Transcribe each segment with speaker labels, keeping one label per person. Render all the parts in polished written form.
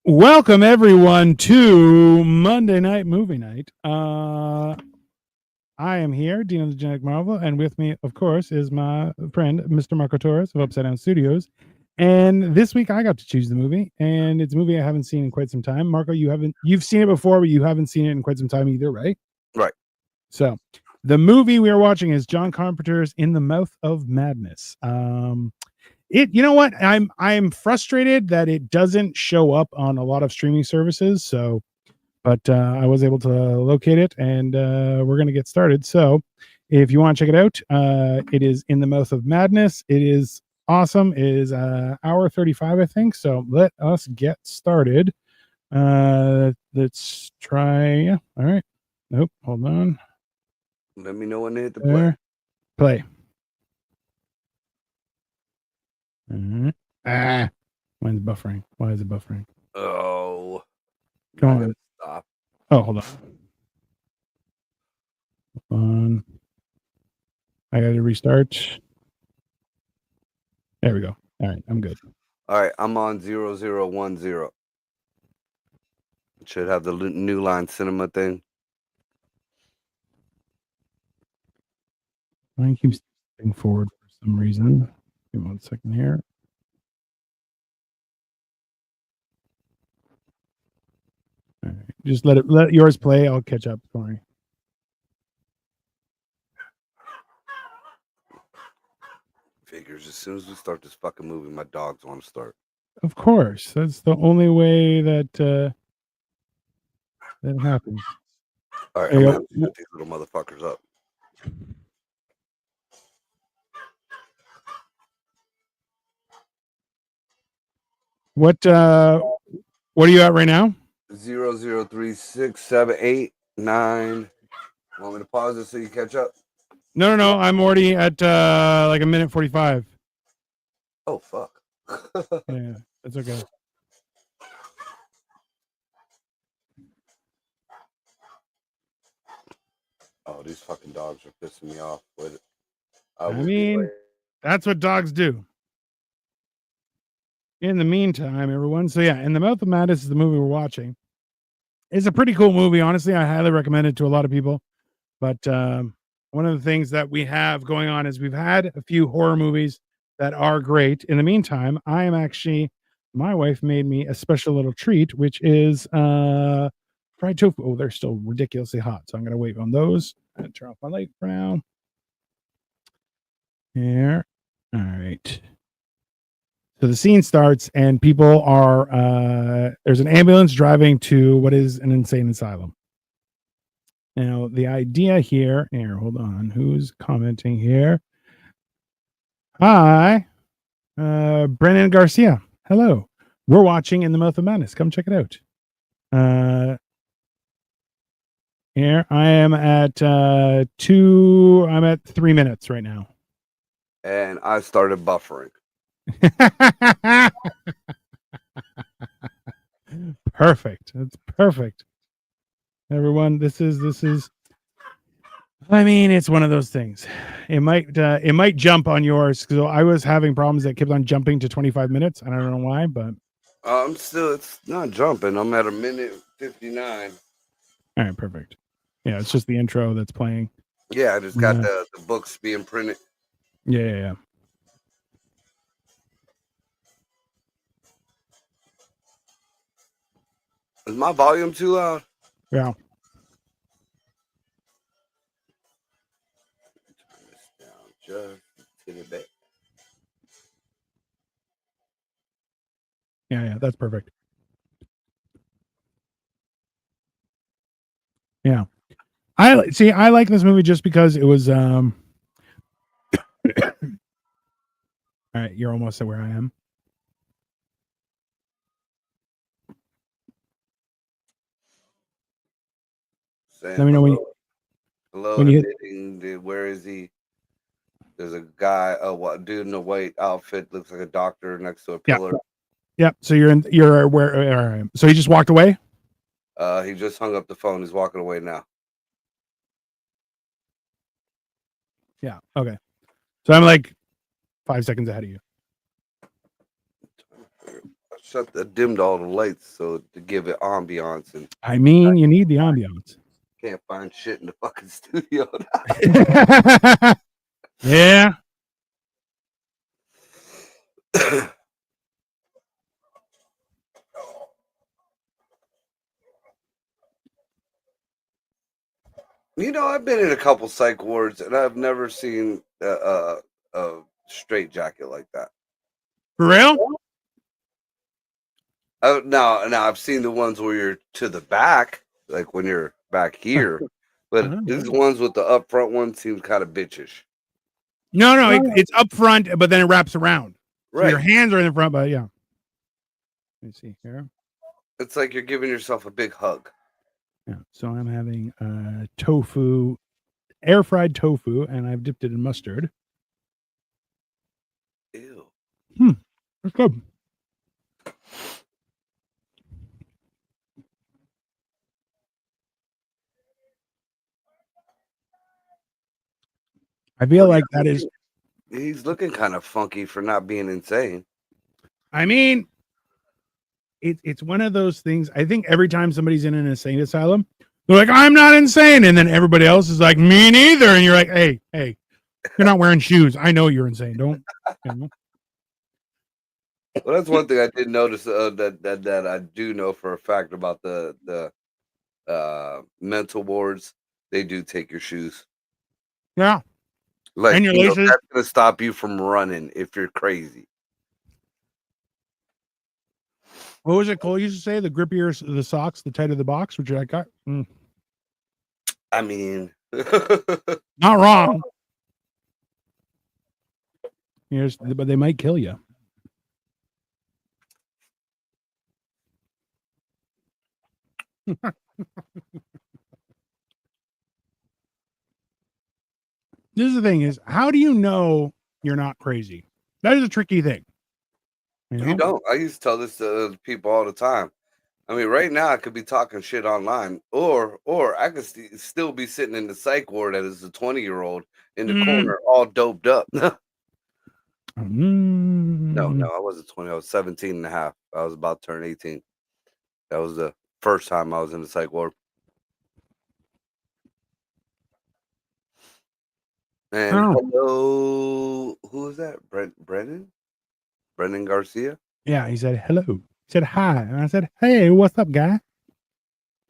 Speaker 1: Welcome everyone to Monday Night Movie Night. I am here, Dean of the Genetic Marvel, and with me, of course, is my friend, Mr. Marco Torres of Upside Down Studios. And this week I got to choose the movie, and it's a movie I haven't seen in quite some time. Marco, you've seen it before, but you haven't seen it in quite some time either, right?
Speaker 2: Right.
Speaker 1: So the movie we are watching is John Carpenter's In the Mouth of Madness. You know what, I'm frustrated that it doesn't show up on a lot of streaming services, so but I was able to locate it, and we're going to get started. So if you want to check it out, it is In the Mouth of Madness. It is awesome. It is hour 35, I think. So let us get started. Let's try. All right. Nope, hold on.
Speaker 2: Let me know when they hit the play.
Speaker 1: Play. When's buffering? Why is it buffering?
Speaker 2: Oh,
Speaker 1: come on.
Speaker 2: Stop.
Speaker 1: Oh, hold on. I got to restart. There we go. All right, I'm good.
Speaker 2: All right, I'm on 0010. It should have the New Line Cinema thing.
Speaker 1: Mine keeps moving forward for some reason. Give me 1 second here. All right. Just let yours play. I'll catch up. Don't worry.
Speaker 2: Figures. As soon as we start this fucking movie, my dogs want to start.
Speaker 1: Of course, that's the only way that that happens.
Speaker 2: All right, I'm gonna have to get these little motherfuckers up.
Speaker 1: What are you at right now?
Speaker 2: 003678 Want me to pause it so you catch up?
Speaker 1: No. I'm already at like a minute 45.
Speaker 2: Oh fuck.
Speaker 1: Yeah, that's okay.
Speaker 2: Oh, these fucking dogs are pissing me off with it.
Speaker 1: I mean, that's what dogs do. In the meantime, everyone. So yeah, In the Mouth of Madness is the movie we're watching. It's a pretty cool movie. Honestly, I highly recommend it to a lot of people. But one of the things that we have going on is we've had a few horror movies that are great. In the meantime, my wife made me a special little treat, which is fried tofu. Oh, they're still ridiculously hot. So I'm going to wait on those and turn off my light for now. Here. All right. So the scene starts, and people are there's an ambulance driving to what is an insane asylum. Now, the idea here, hold on, who's commenting here? Hi, Brennan Garcia. Hello. We're watching In the Mouth of Madness. Come check it out. Here, I am at I'm at 3 minutes right now.
Speaker 2: And I started buffering.
Speaker 1: Perfect. That's perfect. Everyone, this is I mean, it's one of those things. It might jump on yours, because I was having problems that kept on jumping to 25 minutes. I don't know why, but
Speaker 2: it's not jumping. I'm at a minute 59.
Speaker 1: All right, perfect. Yeah, it's just the intro that's playing.
Speaker 2: Yeah, I just got the books being printed.
Speaker 1: Yeah.
Speaker 2: Is my volume too loud?
Speaker 1: Yeah.
Speaker 2: Turn this down just a little bit.
Speaker 1: Yeah, that's perfect. Yeah. I like this movie just because it was all right, you're almost at where I am.
Speaker 2: Saying
Speaker 1: Let me know when
Speaker 2: you where is he? There's a guy, dude in a white outfit, looks like a doctor next to a pillar.
Speaker 1: Yeah. So you're where so he just walked away?
Speaker 2: He just hung up the phone. He's walking away now.
Speaker 1: Yeah. Okay. So I'm like 5 seconds ahead of you.
Speaker 2: I dimmed all the lights so to give it ambiance, and
Speaker 1: I mean, you need the ambiance.
Speaker 2: can't find shit in the fucking studio.
Speaker 1: Yeah.
Speaker 2: You know, I've been in a couple psych wards, and I've never seen a straight jacket like that.
Speaker 1: For real?
Speaker 2: Now I've seen the ones where you're to the back, like when you're back here, but these ones with the up front one seem kind of bitchish.
Speaker 1: No, it's up front, but then it wraps around. So
Speaker 2: Right.
Speaker 1: your hands are in the front, but yeah. Let me see here.
Speaker 2: It's like you're giving yourself a big hug.
Speaker 1: Yeah. So I'm having tofu, air fried tofu, and I've dipped it in mustard.
Speaker 2: Ew.
Speaker 1: That's good. I feel like that is.
Speaker 2: He's looking kind of funky for not being insane.
Speaker 1: I mean, it's one of those things. I think every time somebody's in an insane asylum, they're like, "I'm not insane," and then everybody else is like, "Me neither," and you're like, "Hey, you're not wearing shoes. I know you're insane. Don't." You know?
Speaker 2: Well, that's one thing I did notice that I do know for a fact about the mental wards. They do take your shoes.
Speaker 1: Yeah.
Speaker 2: Like,
Speaker 1: and your laces.
Speaker 2: That's gonna stop you from running if you're crazy.
Speaker 1: What was it Cole used to say? The grippier the socks, the tighter the box, which I got.
Speaker 2: I mean,
Speaker 1: not wrong. Yes, but they might kill you. This is the thing: is how do you know you're not crazy? That is a tricky thing.
Speaker 2: You don't. I used to tell this to people all the time. I mean, right now I could be talking shit online, or I could still be sitting in the psych ward as a 20-year-old in the corner, all doped up. No, I wasn't 20. I was 17 and a half. I was about to turn 18. That was the first time I was in the psych ward. And hello, who is that? Brendan Garcia?
Speaker 1: Yeah, he said hello. He said hi, and I said, "Hey, what's up, guy?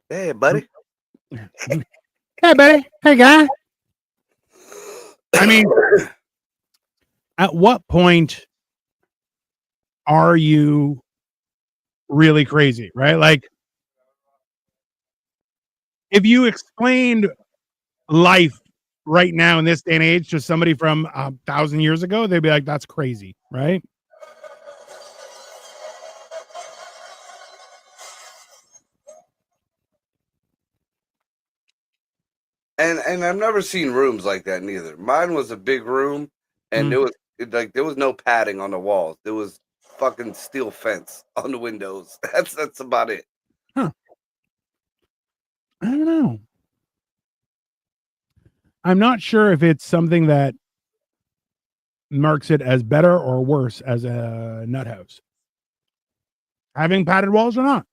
Speaker 2: Hey, buddy.
Speaker 1: Hey, buddy. Hey, guy." I mean, at what point are you really crazy, right? Like, if you explained life right now in this day and age to somebody from 1,000 years ago, they'd be like, "That's crazy," right?
Speaker 2: And I've never seen rooms like that neither. Mine was a big room, and there was no padding on the walls. There was fucking steel fence on the windows. That's about it.
Speaker 1: Huh. I don't know. I'm not sure if it's something that marks it as better or worse as a nut house, having padded walls or not.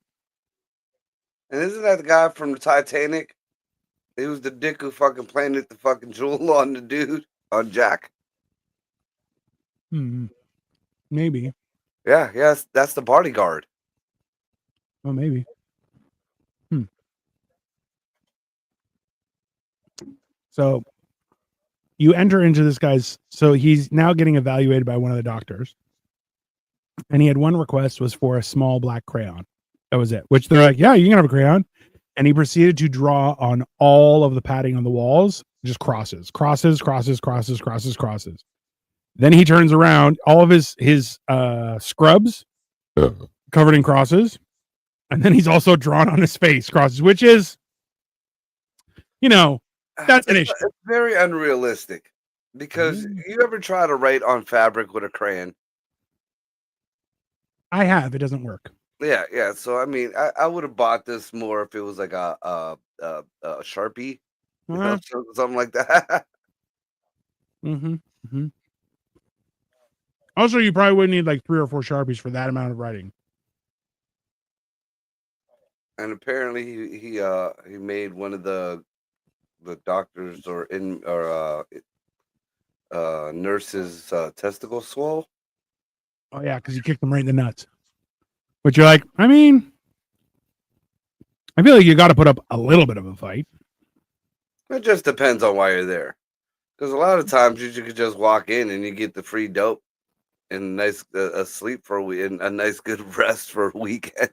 Speaker 2: And isn't that the guy from the Titanic? He was the dick who fucking planted the fucking jewel on the dude, on Jack.
Speaker 1: Maybe.
Speaker 2: Yeah, yes, that's the bodyguard.
Speaker 1: Oh, maybe. So you enter into this guy's, so he's now getting evaluated by one of the doctors. And he had one request was for a small black crayon. That was it, which they're like, "Yeah, you can have a crayon." And he proceeded to draw on all of the padding on the walls, just crosses. Then he turns around, all of his scrubs covered in crosses. And then he's also drawn on his face crosses, which is, that's an issue.
Speaker 2: It's very unrealistic because you ever try to write on fabric with a crayon?
Speaker 1: I have. It doesn't work.
Speaker 2: Yeah. So I mean, I would have bought this more if it was like a Sharpie, something like that.
Speaker 1: Also, you probably would need like 3 or 4 Sharpies for that amount of writing.
Speaker 2: And apparently he made one of the doctors or nurses testicles swell.
Speaker 1: Oh yeah, because you kicked them right in the nuts. But you're like, I mean, I feel like you got to put up a little bit of a fight.
Speaker 2: It just depends on why you're there. Because a lot of times you could just walk in and you get the free dope and nice a sleep for a week and a nice good rest for a weekend.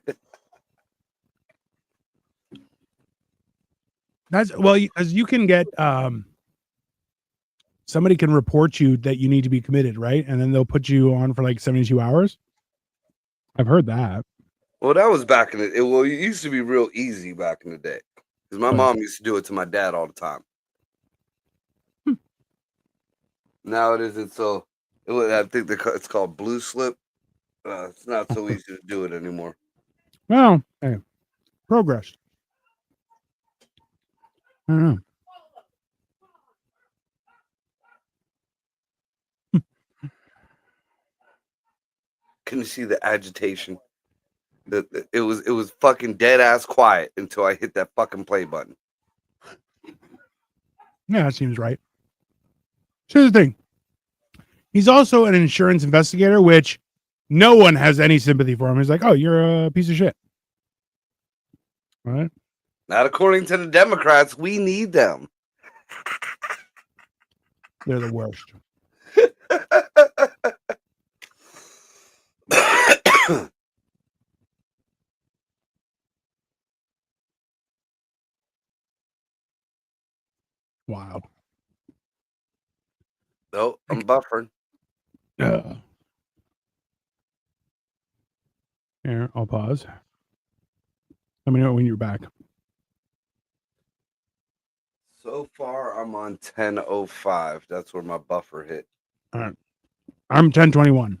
Speaker 1: That's well, as you can get somebody can report you that you need to be committed, right? And then they'll put you on for like 72 hours. I've heard that.
Speaker 2: Well, that was back in the well, it used to be real easy back in the day. Because my mom used to do it to my dad all the time. Now it isn't so. I think it's called blue slip. It's not so easy to do it anymore.
Speaker 1: Well, hey, progress. I don't know.
Speaker 2: Can you see the agitation? It was fucking dead ass quiet until I hit that fucking play button.
Speaker 1: Yeah, that seems right. Here's the thing. He's also an insurance investigator, which no one has any sympathy for him. He's like, oh, you're a piece of shit. All right.
Speaker 2: Not according to the Democrats. We need them.
Speaker 1: They're the worst. Wow.
Speaker 2: No, I'm buffering.
Speaker 1: Here, I'll pause. Let me know when you're back.
Speaker 2: So far, I'm on 10:05. That's where my buffer hit.
Speaker 1: All right. I'm 1021.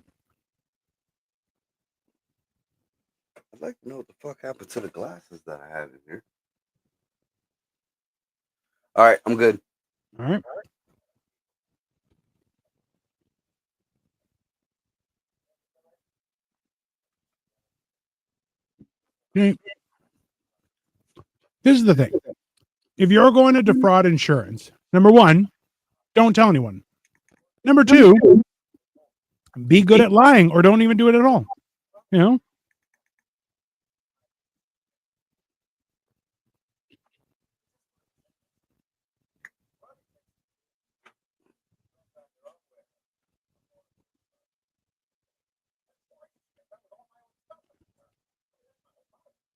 Speaker 2: I'd like to know what the fuck happened to the glasses that I had in here. All right, I'm good.
Speaker 1: All right. Okay. This is the thing. If you're going to defraud insurance, number one, don't tell anyone. Number two, be good at lying or don't even do it at all. You know?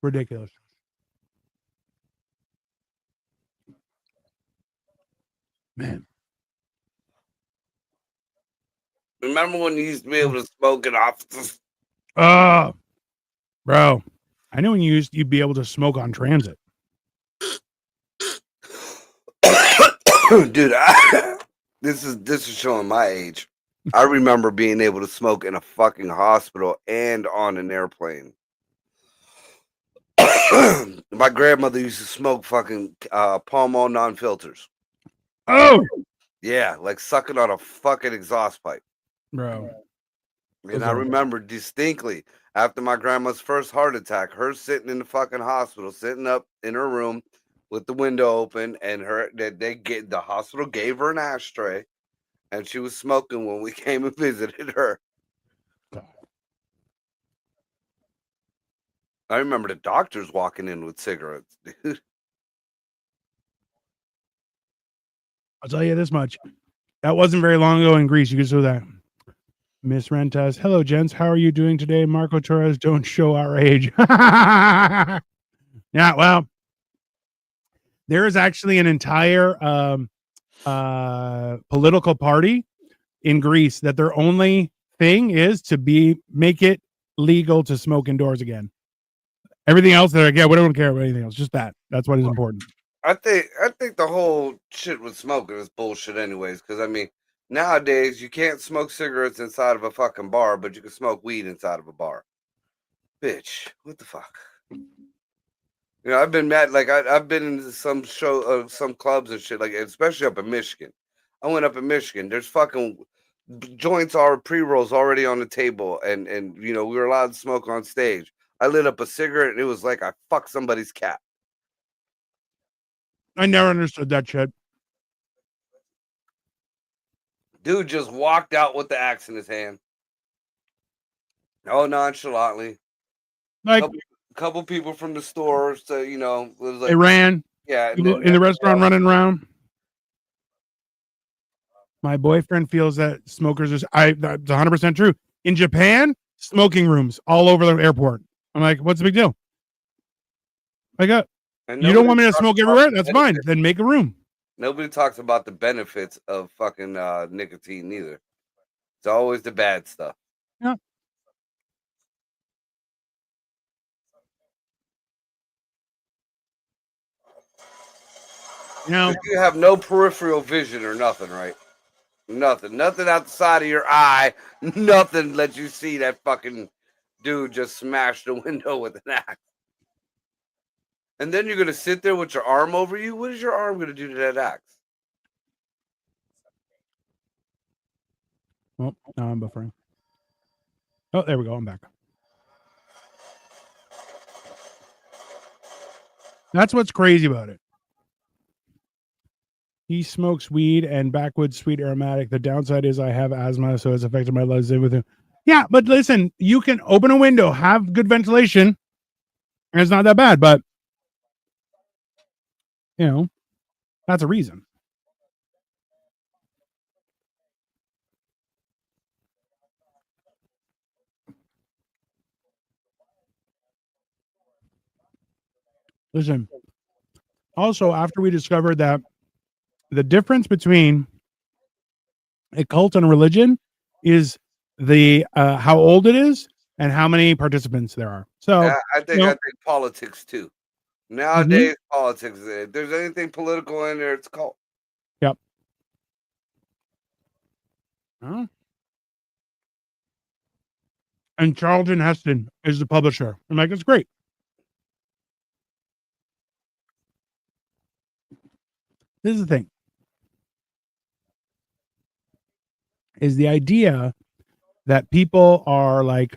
Speaker 1: Ridiculous. Man.
Speaker 2: Remember when you used to be able to smoke in offices?
Speaker 1: Bro, I know when you'd be able to smoke on transit.
Speaker 2: Dude, this is showing my age. I remember being able to smoke in a fucking hospital and on an airplane. My grandmother used to smoke fucking Pall Mall non-filters.
Speaker 1: Oh,
Speaker 2: yeah, like sucking on a fucking exhaust pipe,
Speaker 1: bro.
Speaker 2: And I remember distinctly after my grandma's first heart attack, her sitting in the fucking hospital, sitting up in her room with the window open, and the hospital gave her an ashtray, and she was smoking when we came and visited her. God. I remember the doctors walking in with cigarettes, dude.
Speaker 1: I'll tell you this much. That wasn't very long ago in Greece. You can say that. Miss Rentas. Hello, gents. How are you doing today? Marco Torres, don't show our age. Yeah, well, there is actually an entire political party in Greece that their only thing is to make it legal to smoke indoors again. Everything else, they're like, yeah, we don't care about anything else. Just that. That's what is important.
Speaker 2: I think the whole shit with smoking is bullshit anyways, because I mean, nowadays you can't smoke cigarettes inside of a fucking bar, but you can smoke weed inside of a bar. Bitch, what the fuck? You know, I've been mad. Like I've been in some some clubs and shit, like especially up in Michigan. I went up in Michigan. There's fucking joints are pre-rolls already on the table, and you know we were allowed to smoke on stage. I lit up a cigarette and it was like I fucked somebody's cat.
Speaker 1: I never understood that shit.
Speaker 2: Dude just walked out with the axe in his hand. Oh, nonchalantly.
Speaker 1: Like,
Speaker 2: couple people from the store, so was like
Speaker 1: they ran.
Speaker 2: Yeah,
Speaker 1: People in the restaurant running around. My boyfriend feels that smokers that's 100% true. In Japan, smoking rooms all over the airport. I'm like, what's the big deal? Like, you don't want me to smoke everywhere? That's fine. Then make a room.
Speaker 2: Nobody talks about the benefits of fucking nicotine either. It's always the bad stuff.
Speaker 1: Yeah.
Speaker 2: You have no peripheral vision or nothing, right? Nothing outside of your eye. Nothing lets you see that fucking dude just smash the window with an axe. And then you're gonna sit there with your arm over you. What is your arm gonna do to that axe?
Speaker 1: Oh, now I'm buffering. Oh, there we go. I'm back. That's what's crazy about it. He smokes weed and backwoods sweet aromatic. The downside is I have asthma, so it's affected my lungs with him. Yeah, but listen, you can open a window, have good ventilation, and it's not that bad. But that's a reason. Listen. Also, after we discovered that the difference between a cult and a religion is the how old it is and how many participants there are. So
Speaker 2: yeah, I think politics too. Nowadays, politics. If there's anything political in there, it's cult.
Speaker 1: Yep. And Charlton Heston is the publisher. I'm like, it's great. This is the thing. Is the idea that people are like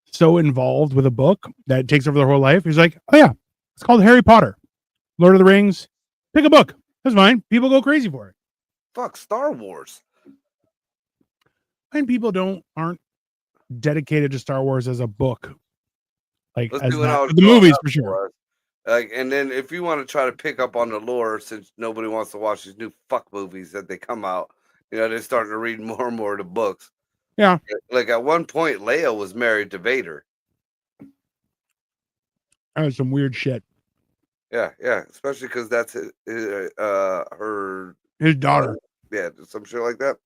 Speaker 1: so involved with a book that it takes over their whole life. He's like, oh yeah, it's called Harry Potter, Lord of the Rings. Pick a book. That's fine. People go crazy for it.
Speaker 2: Fuck Star Wars.
Speaker 1: And people aren't dedicated to Star Wars as a book. Like as that, the movies for sure.
Speaker 2: Like, and then if you want to try to pick up on the lore, since nobody wants to watch these new fuck movies that they come out, they're starting to read more and more of the books.
Speaker 1: Yeah.
Speaker 2: Like at one point, Leia was married to Vader.
Speaker 1: That was some weird shit.
Speaker 2: Yeah, especially because that's her
Speaker 1: his daughter.
Speaker 2: Yeah, some shit like that.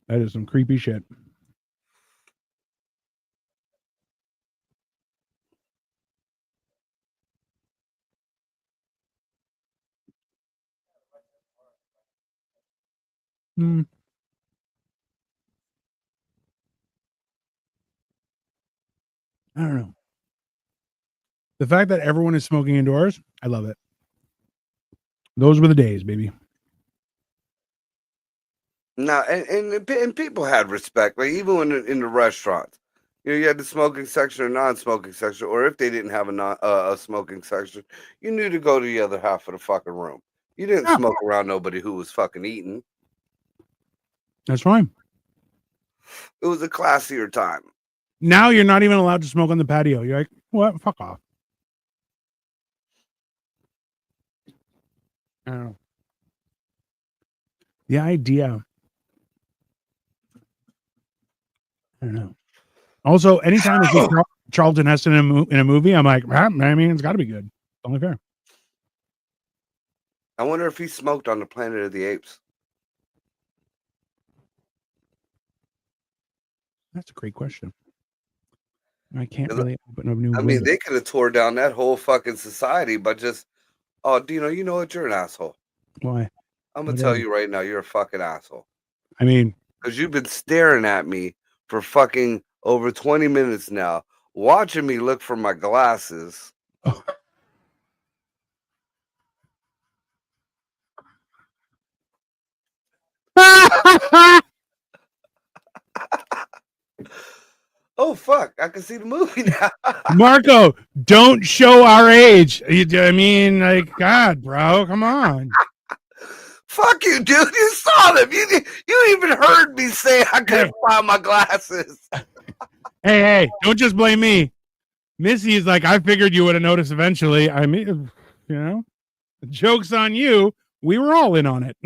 Speaker 1: That is some creepy shit. I don't know. The fact that everyone is smoking indoors, I love it. Those were the days, baby.
Speaker 2: No, and people had respect. Like even when in the restaurants, you had the smoking section or non-smoking section, or if they didn't have a smoking section, you knew to go to the other half of the fucking room. You didn't smoke around nobody who was fucking eating.
Speaker 1: That's fine.
Speaker 2: It was a classier time.
Speaker 1: Now you're not even allowed to smoke on the patio. You're like, what? Fuck off. I don't know. The idea. I don't know. Also, anytime I see Charlton Heston in a movie, I'm like, I mean, it's got to be good. It's only fair.
Speaker 2: I wonder if he smoked on the Planet of the Apes.
Speaker 1: That's a great question. I can't really open a new.
Speaker 2: I mean, they could have tore down that whole fucking society by just, oh, Dino, you know what? You're an asshole.
Speaker 1: Why?
Speaker 2: I'm gonna tell you right now, you're a fucking asshole.
Speaker 1: I mean,
Speaker 2: because you've been staring at me for fucking over 20 minutes now, watching me look for my glasses. Oh. Oh fuck! I can see the movie now.
Speaker 1: Marco, don't show our age. I mean, like, God, bro, come on.
Speaker 2: Fuck you, dude! You saw them. You even heard me say I couldn't find my glasses.
Speaker 1: Hey, don't just blame me. Missy is like, I figured you would have noticed eventually. I mean, you know, joke's on you. We were all in on it.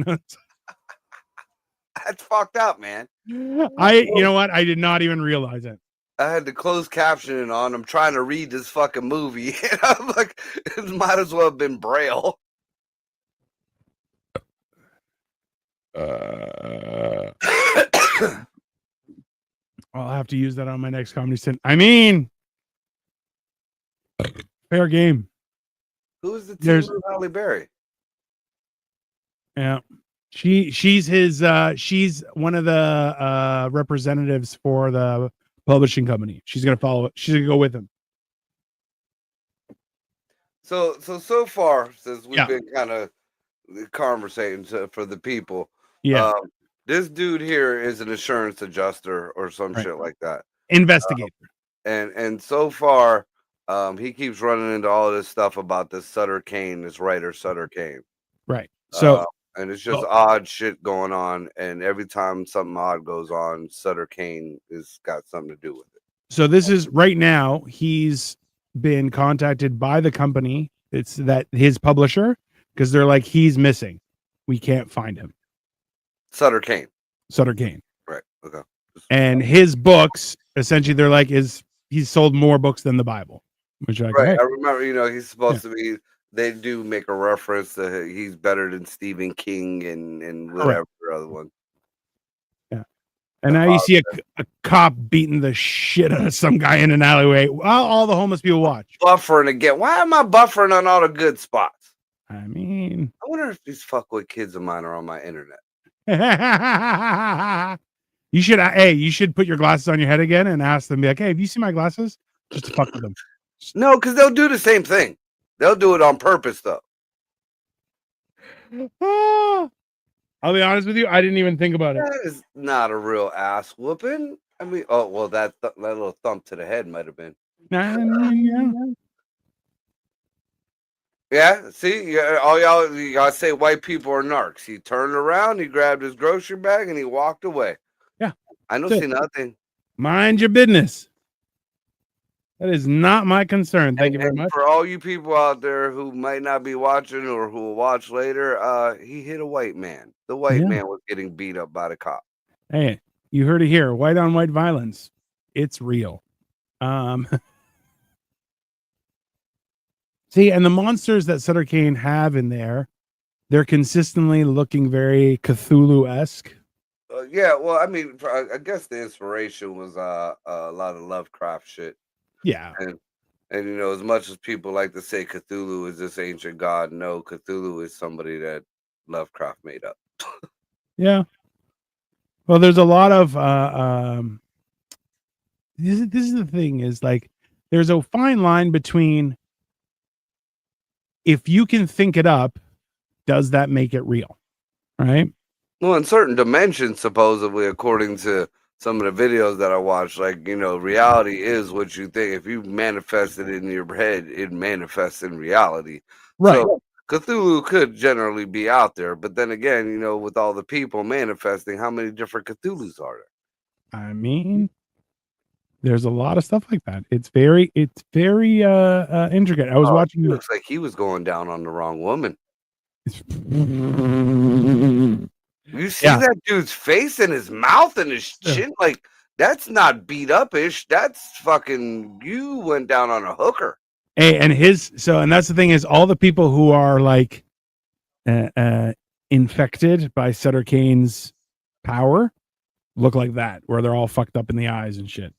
Speaker 2: That's fucked up, man.
Speaker 1: You know what? I did not even realize it.
Speaker 2: I had the closed captioning on. I'm trying to read this fucking movie, and I'm like, it might as well have been Braille.
Speaker 1: I'll have to use that on my next comedy stint. I mean, fair game.
Speaker 2: Who's the team of Halle Berry?
Speaker 1: Yeah. She's his she's one of the representatives for the publishing company. She's gonna follow it. She's gonna go with him.
Speaker 2: So far, since we've been kind of conversating for the people, this dude here is an insurance adjuster or some shit like that.
Speaker 1: Investigator.
Speaker 2: And so far, he keeps running into all this stuff about this Sutter Kane, this writer Sutter Kane.
Speaker 1: Right. So
Speaker 2: and it's just odd shit going on, and every time something odd goes on, Sutter Kane has got something to do with it.
Speaker 1: So this is right now. He's been contacted by the company. It's that his publisher, because they're like, he's missing. We can't find him.
Speaker 2: Sutter Kane.
Speaker 1: Right.
Speaker 2: Okay.
Speaker 1: And his books, essentially, they're like, he's sold more books than the Bible. Which I
Speaker 2: I remember, he's supposed to be. They do make a reference that he's better than Stephen King and whatever other one.
Speaker 1: Yeah. And now you see a cop beating the shit out of some guy in an alleyway while all the homeless people watch.
Speaker 2: Buffering again. Why am I buffering on all the good spots?
Speaker 1: I mean,
Speaker 2: I wonder if these fuckwit kids of mine are on my internet.
Speaker 1: You should put your glasses on your head again and ask them, be like, hey, have you seen my glasses? Just to fuck with them.
Speaker 2: No, because they'll do the same thing. They'll do it on purpose, though.
Speaker 1: I'll be honest with you. I didn't even think about it.
Speaker 2: That is not a real ass whooping. I mean, that little thump to the head might have been. Yeah, see, all you gotta say white people are narcs. He turned around, he grabbed his grocery bag, and he walked away.
Speaker 1: Yeah,
Speaker 2: I don't see nothing.
Speaker 1: Mind your business. That is not my concern. Thank you very much.
Speaker 2: For all you people out there who might not be watching or who will watch later, he hit a white man. The white man was getting beat up by the cop.
Speaker 1: Hey, you heard it here. White on white violence. It's real. See, and the monsters that Sutter Kane have in there, they're consistently looking very Cthulhu-esque.
Speaker 2: Yeah, well, I mean, I guess the inspiration was a lot of Lovecraft shit.
Speaker 1: Yeah.
Speaker 2: And as much as people like to say Cthulhu is this ancient god, no, Cthulhu is somebody that Lovecraft made up.
Speaker 1: Yeah. Well, there's a lot of this is the thing, is like there's a fine line between, if you can think it up, does that make it real? Right?
Speaker 2: Well, in certain dimensions, supposedly, according to some of the videos that I watched, like, reality is what you think. If you manifest it in your head, it manifests in reality.
Speaker 1: Right.
Speaker 2: So Cthulhu could generally be out there, but then again, with all the people manifesting, how many different Cthulhus are there?
Speaker 1: I mean, there's a lot of stuff like that. It's very intricate. I was watching.
Speaker 2: It looks like he was going down on the wrong woman. You see that dude's face and his mouth and his chin? Like, that's not beat up-ish. That's fucking, you went down on a hooker.
Speaker 1: Hey, and that's the thing, is all the people who are like infected by Sutter Kane's power look like that, where they're all fucked up in the eyes and shit.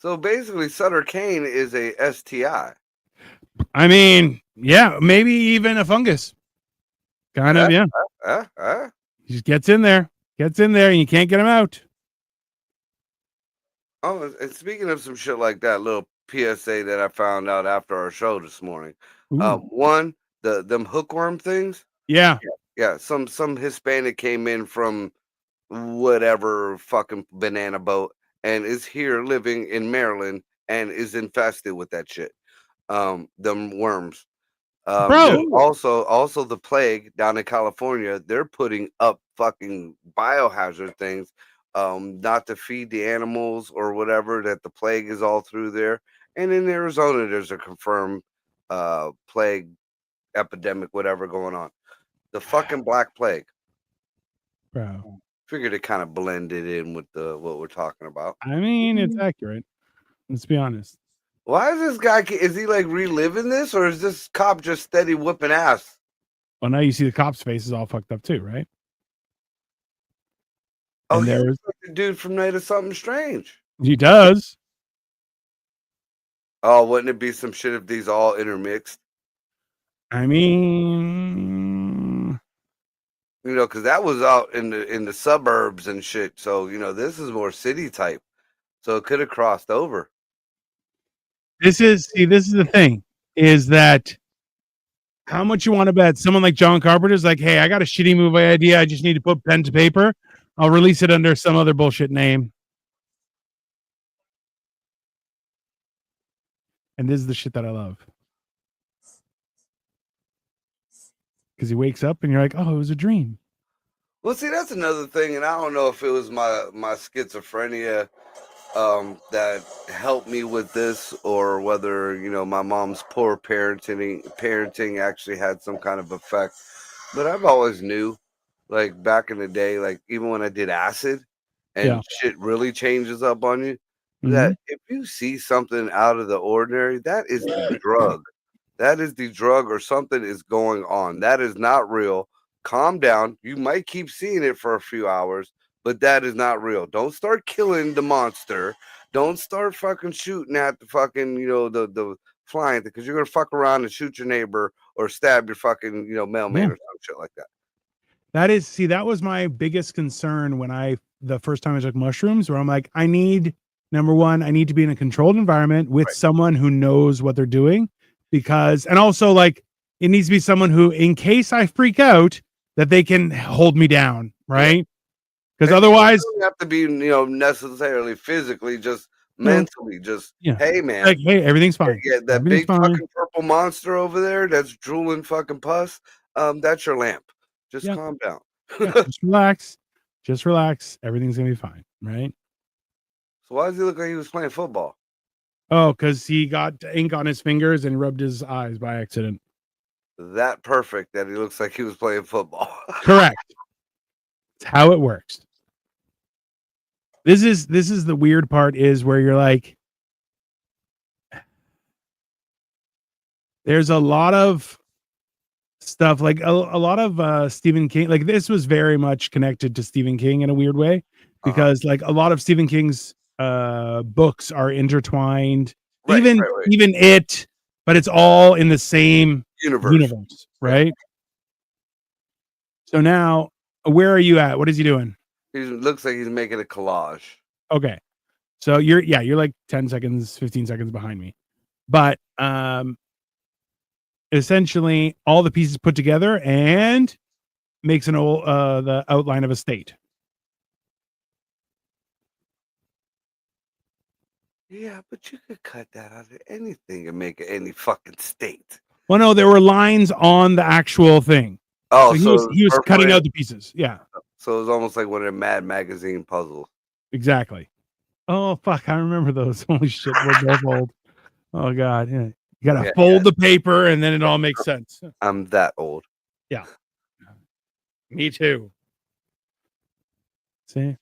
Speaker 2: So basically, Sutter Kane is a STI.
Speaker 1: I mean, yeah, maybe even a fungus. Kind of, yeah. He just gets in there, and you can't get him out.
Speaker 2: Oh, and speaking of some shit like that, little PSA that I found out after our show this morning. One, them hookworm things.
Speaker 1: Yeah.
Speaker 2: Some Hispanic came in from whatever fucking banana boat and is here living in Maryland and is infested with that shit. Them worms. There's
Speaker 1: Bro,
Speaker 2: also the plague down in California. They're putting up fucking biohazard things, not to feed the animals or whatever. That the plague is all through there. And in Arizona, there's a confirmed plague epidemic, whatever going on. The fucking Black Plague.
Speaker 1: bro.
Speaker 2: Figured it kind of blended in with what we're talking about.
Speaker 1: I mean, it's accurate. Let's be honest.
Speaker 2: Why is this guy? Is he like reliving this, or is this cop just steady whipping ass?
Speaker 1: Well, now you see the cop's face is all fucked up too, right?
Speaker 2: Oh,
Speaker 1: And
Speaker 2: he
Speaker 1: there's
Speaker 2: looks like the dude from Night of Something Strange.
Speaker 1: he does.
Speaker 2: Oh, wouldn't it be some shit if these all intermixed?
Speaker 1: I mean,
Speaker 2: Because that was out in the suburbs and shit. So this is more city type. So it could have crossed over.
Speaker 1: this is the thing is that how much you want to bet someone like John Carpenter's like, hey, I got a shitty movie idea. I just need to put pen to paper. I'll release it under some other bullshit name. And this is the shit that I love. Because he wakes up and you're like, oh, it was a dream.
Speaker 2: Well, see, that's another thing, and I don't know if it was my schizophrenia that helped me with this, or whether my mom's poor parenting actually had some kind of effect. But I've always knew, like back in the day, like even when I did acid, and shit really changes up on you, that if you see something out of the ordinary, that is the drug. That is the drug, or something is going on. That is not real. Calm down. You might keep seeing it for a few hours, but that is not real. Don't start killing the monster. Don't start fucking shooting at the fucking, the flying, because you're gonna fuck around and shoot your neighbor or stab your fucking, mailman or some shit like that.
Speaker 1: That was my biggest concern when the first time I took mushrooms, where I'm like, number one, I need to be in a controlled environment with someone who knows what they're doing, and also like it needs to be someone who, in case I freak out, that they can hold me down, right? Because otherwise,
Speaker 2: you don't have to be, necessarily physically, just mentally, just hey man,
Speaker 1: like, hey, everything's fine.
Speaker 2: Yeah, that
Speaker 1: everything's
Speaker 2: big
Speaker 1: fine.
Speaker 2: fucking purple monster over there that's drooling fucking pus. That's your lamp. Just calm down.
Speaker 1: Just relax. Everything's gonna be fine, right?
Speaker 2: So why does he look like he was playing football?
Speaker 1: Oh, because he got ink on his fingers and rubbed his eyes by accident.
Speaker 2: That perfect that he looks like he was playing football.
Speaker 1: Correct. It's how it works. This is the weird part, is where you're like, there's a lot of stuff, like a lot of Stephen King, like this was very much connected to Stephen King in a weird way, because like a lot of Stephen King's books are intertwined, even it, but it's all in the same universe, right? So now, where are you at? What is he doing?
Speaker 2: He looks like he's making a collage.
Speaker 1: Okay. So you're like 10 seconds, 15 seconds behind me. But essentially all the pieces put together and makes the outline of a state.
Speaker 2: Yeah, but you could cut that out of anything and make it any fucking state.
Speaker 1: Well, no, there were lines on the actual thing.
Speaker 2: Oh,
Speaker 1: so he was cutting out the pieces. Yeah.
Speaker 2: So it was almost like one of the Mad Magazine puzzles.
Speaker 1: Exactly. Oh fuck, I remember those. Holy shit, we're both old. Oh god, yeah. You gotta fold the paper and then it all makes sense.
Speaker 2: I'm that old.
Speaker 1: Yeah. Me too. See?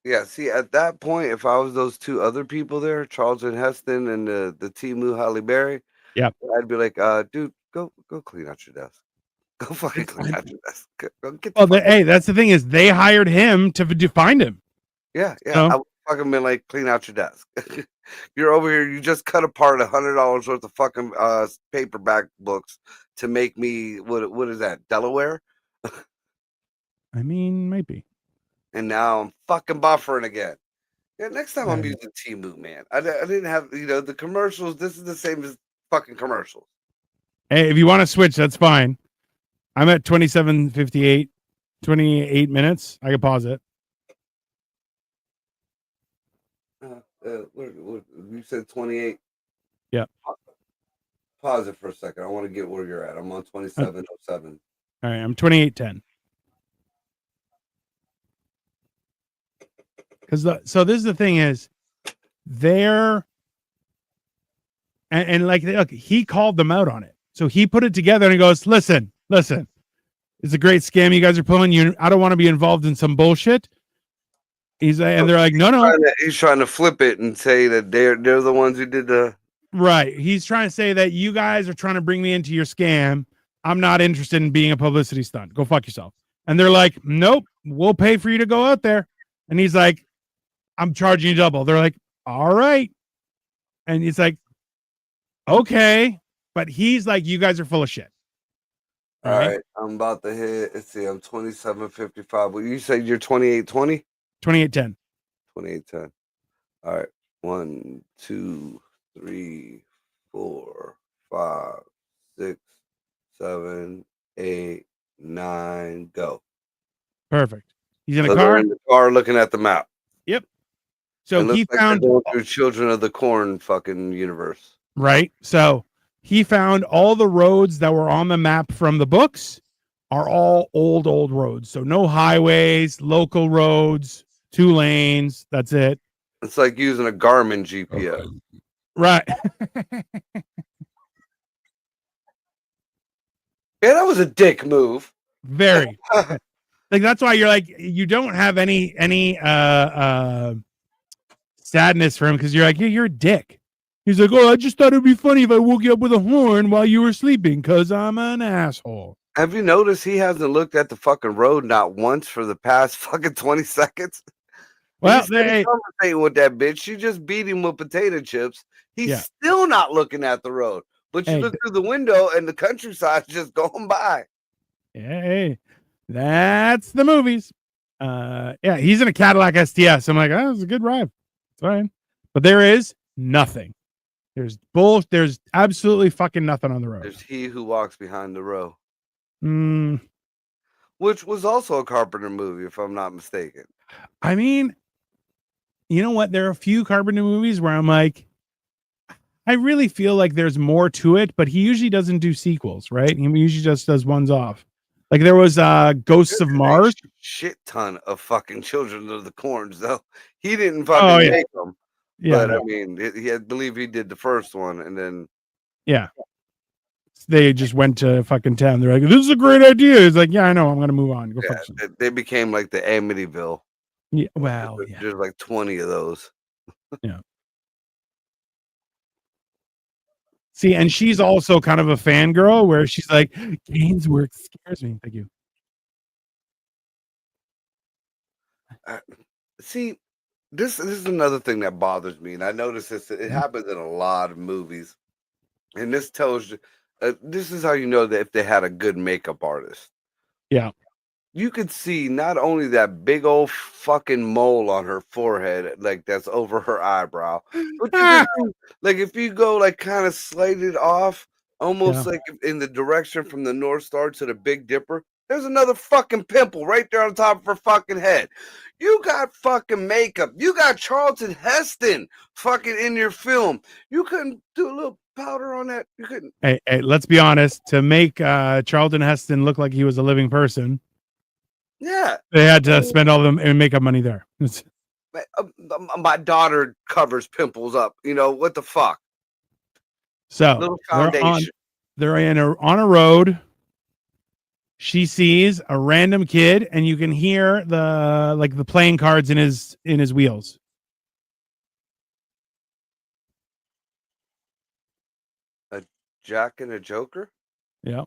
Speaker 2: Yeah, see, at that point, if I was those two other people there, Charlton Heston and the Timu Halle Berry, I'd be like, dude, go clean out your desk. Go fucking clean out your desk. Go get
Speaker 1: hey, that's the thing, is they hired him to find him.
Speaker 2: Yeah. I would fucking been like, clean out your desk. You're over here, you just cut apart $100 worth of fucking paperback books to make me, what is that, Delaware?
Speaker 1: I mean, maybe.
Speaker 2: And now I'm fucking buffering again. Yeah, next time I'm using Temu, man. I didn't have, the commercials. This is the same as fucking commercials.
Speaker 1: Hey, if you want to switch, that's fine. I'm at 27:58, 28 minutes. I can pause it.
Speaker 2: You said 28.
Speaker 1: Yeah.
Speaker 2: Pause it for a second. I want to get where you're at. I'm on 27:07.
Speaker 1: All right, I'm 28:10. Because so this is the thing is, they're and like look, he called them out on it. So he put it together and he goes, listen, it's a great scam you guys are pulling. I don't want to be involved in some bullshit. And they're like, no.
Speaker 2: He's trying to flip it and say that they're the ones who did the
Speaker 1: right. He's trying to say that you guys are trying to bring me into your scam. I'm not interested in being a publicity stunt. Go fuck yourself. And they're like, nope, we'll pay for you to go out there. And he's like, I'm charging you double. They're like, all right. And he's like, okay. But he's like, you guys are full of shit.
Speaker 2: All right. I'm about to hit. Let's see. I'm 27:55. Well, you said you're 28:20?
Speaker 1: 28:10.
Speaker 2: 28:10. All right. 1, 2, 3, 4, 5, 6, 7, 8, 9. Go.
Speaker 1: Perfect. He's in a car.
Speaker 2: In the car looking at the map.
Speaker 1: Yep. So he found
Speaker 2: through Children of the Corn fucking universe.
Speaker 1: Right. So he found all the roads that were on the map from the books are all old roads. So no highways, local roads, 2 lanes. That's it.
Speaker 2: It's like using a Garmin GPS.
Speaker 1: Okay. Right.
Speaker 2: Yeah, that was a dick move.
Speaker 1: Very. Like that's why you're like you don't have any sadness for him because you're like you're a dick. He's like, oh, I just thought it'd be funny if I woke you up with a horn while you were sleeping because I'm an asshole.
Speaker 2: Have you noticed he hasn't looked at the fucking road not once for the past fucking 20 seconds?
Speaker 1: Well,
Speaker 2: he's conversating with that bitch. She just beat him with potato chips. He's still not looking at the road. But you look through the window and the countryside's just going by.
Speaker 1: Hey, that's the movies. Yeah, he's in a Cadillac STS. I'm like, oh, it's a good ride. It's fine. But there is nothing. There's absolutely fucking nothing on the road.
Speaker 2: There's He Who Walks Behind the Row. Which was also a Carpenter movie, if I'm not mistaken.
Speaker 1: I mean, you know what? There are a few Carpenter movies where I'm like, I really feel like there's more to it, but he usually doesn't do sequels, right? He usually just does ones off. Like there was Ghosts of Mars.
Speaker 2: Shit ton of fucking Children of the Corns, though. He didn't fucking make them. Yeah, but I mean, I believe he did the first one, and then
Speaker 1: they just went to fucking town. They're like, "This is a great idea." He's like, "Yeah, I know. I'm gonna move on."
Speaker 2: They became like the Amityville.
Speaker 1: Yeah, well,
Speaker 2: there's like 20 of those.
Speaker 1: Yeah. See, and she's also kind of a fangirl where she's like, Gaines' work scares me. Thank you.
Speaker 2: See, this is another thing that bothers me, and I notice this. It happens in a lot of movies, and this tells you. This is how you know that if they had a good makeup artist.
Speaker 1: Yeah.
Speaker 2: You could see not only that big old fucking mole on her forehead, like that's over her eyebrow, but you can see, like if you go like kind of slighted off, almost like in the direction from the North Star to the Big Dipper, there's another fucking pimple right there on top of her fucking head. You got fucking makeup. You got Charlton Heston fucking in your film. You couldn't do a little powder on that. You couldn't.
Speaker 1: Hey, let's be honest. To make Charlton Heston look like he was a living person.
Speaker 2: Yeah,
Speaker 1: they had to spend all the makeup money there.
Speaker 2: My daughter covers pimples up. You know what the fuck?
Speaker 1: So
Speaker 2: little foundation.
Speaker 1: They're on a road. She sees a random kid, and you can hear the playing cards in his wheels.
Speaker 2: A Jack and a Joker.
Speaker 1: Yeah.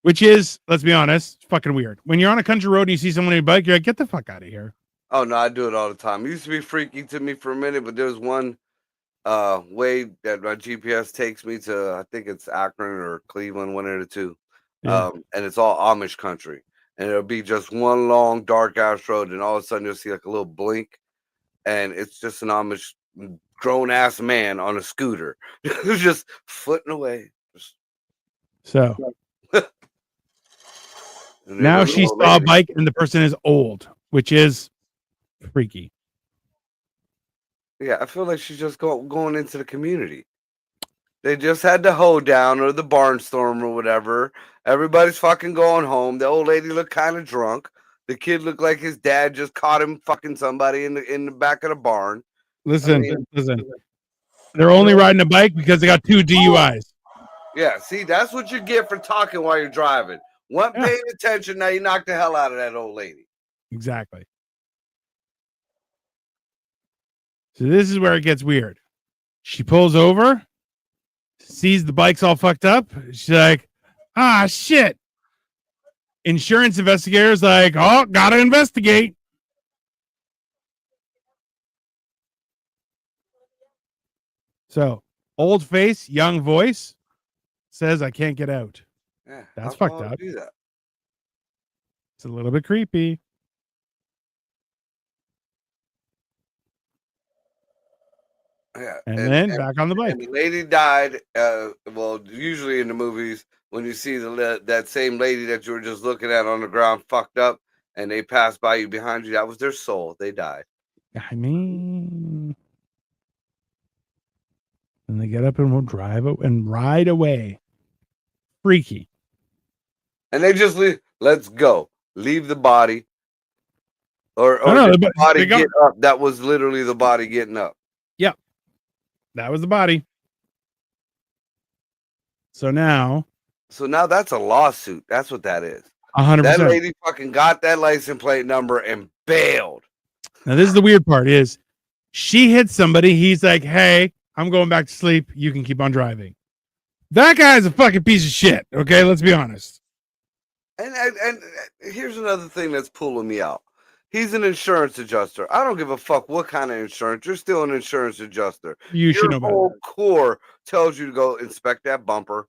Speaker 1: Which is, let's be honest, fucking weird. When you're on a country road and you see someone on your bike, you're like, get the fuck out of here.
Speaker 2: Oh, no, I do it all the time. It used to be freaky to me for a minute, but there's one way that my GPS takes me to, I think it's Akron or Cleveland, one of the two. Yeah. And it's all Amish country. And it'll be just one long, dark-ass road, and all of a sudden you'll see like a little blink, and it's just an Amish grown ass man on a scooter, just footing away.
Speaker 1: So now she saw a bike and the person is old, which is freaky.
Speaker 2: Yeah, I feel like she's just going into the community. They just had the hoedown or the barnstorm or whatever. Everybody's fucking going home. The old lady looked kind of drunk. The kid looked like his dad just caught him fucking somebody in the back of the barn.
Speaker 1: Listen. They're only riding a bike because they got 2 DUIs.
Speaker 2: Yeah, see, that's what you get for talking while you're driving. One paying attention, now you knock the hell out of that old lady.
Speaker 1: Exactly. So this is where it gets weird. She pulls over, sees the bike's all fucked up. She's like, ah, shit. Insurance investigators like, oh, gotta investigate. So, old face, young voice says, I can't get out.
Speaker 2: Yeah,
Speaker 1: that's fucked up.
Speaker 2: Do that?
Speaker 1: It's a little bit creepy.
Speaker 2: Yeah,
Speaker 1: and then back on the bike.
Speaker 2: And the lady died. Well, usually in the movies, when you see that same lady that you were just looking at on the ground fucked up, and they pass by you behind you, that was their soul. They died.
Speaker 1: I mean, and they get up and will drive and ride away. Freaky.
Speaker 2: And they just leave. Let's go. Leave the body. Or the body get up. That was literally the body getting up.
Speaker 1: Yep. That was the body. So now
Speaker 2: that's a lawsuit. That's what that is.
Speaker 1: 100%.
Speaker 2: That lady fucking got that license plate number and bailed.
Speaker 1: Now this is the weird part is she hit somebody. He's like, hey, I'm going back to sleep. You can keep on driving. That guy's a fucking piece of shit. Okay, let's be honest.
Speaker 2: And here's another thing that's pulling me out. He's an insurance adjuster. I don't give a fuck what kind of insurance. You're still an insurance adjuster.
Speaker 1: You should know better.
Speaker 2: Your whole core tells you to go inspect that bumper.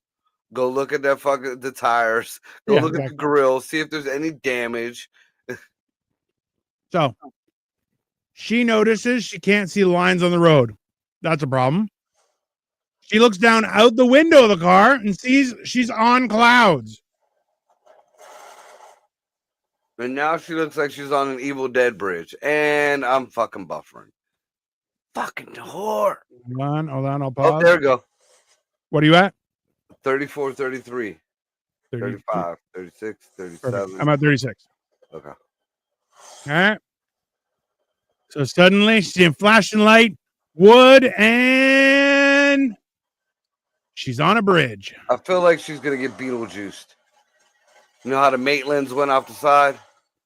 Speaker 2: Go look at that fucking the tires. Go look at the grill. See if there's any damage.
Speaker 1: So she notices she can't see the lines on the road. That's a problem. She looks down out the window of the car and sees she's on clouds.
Speaker 2: And now she looks like she's on an Evil Dead bridge. And I'm fucking buffering. Fucking whore.
Speaker 1: Hold on, I'll pause.
Speaker 2: Oh, there we go.
Speaker 1: What are you at?
Speaker 2: 34, 33, 35, 36, 37.
Speaker 1: Perfect. I'm at 36.
Speaker 2: Okay.
Speaker 1: All right. So suddenly she's in flashing light, wood, and she's on a bridge.
Speaker 2: I feel like she's going to get Beetlejuiced. You know how the Maitlands went off the side?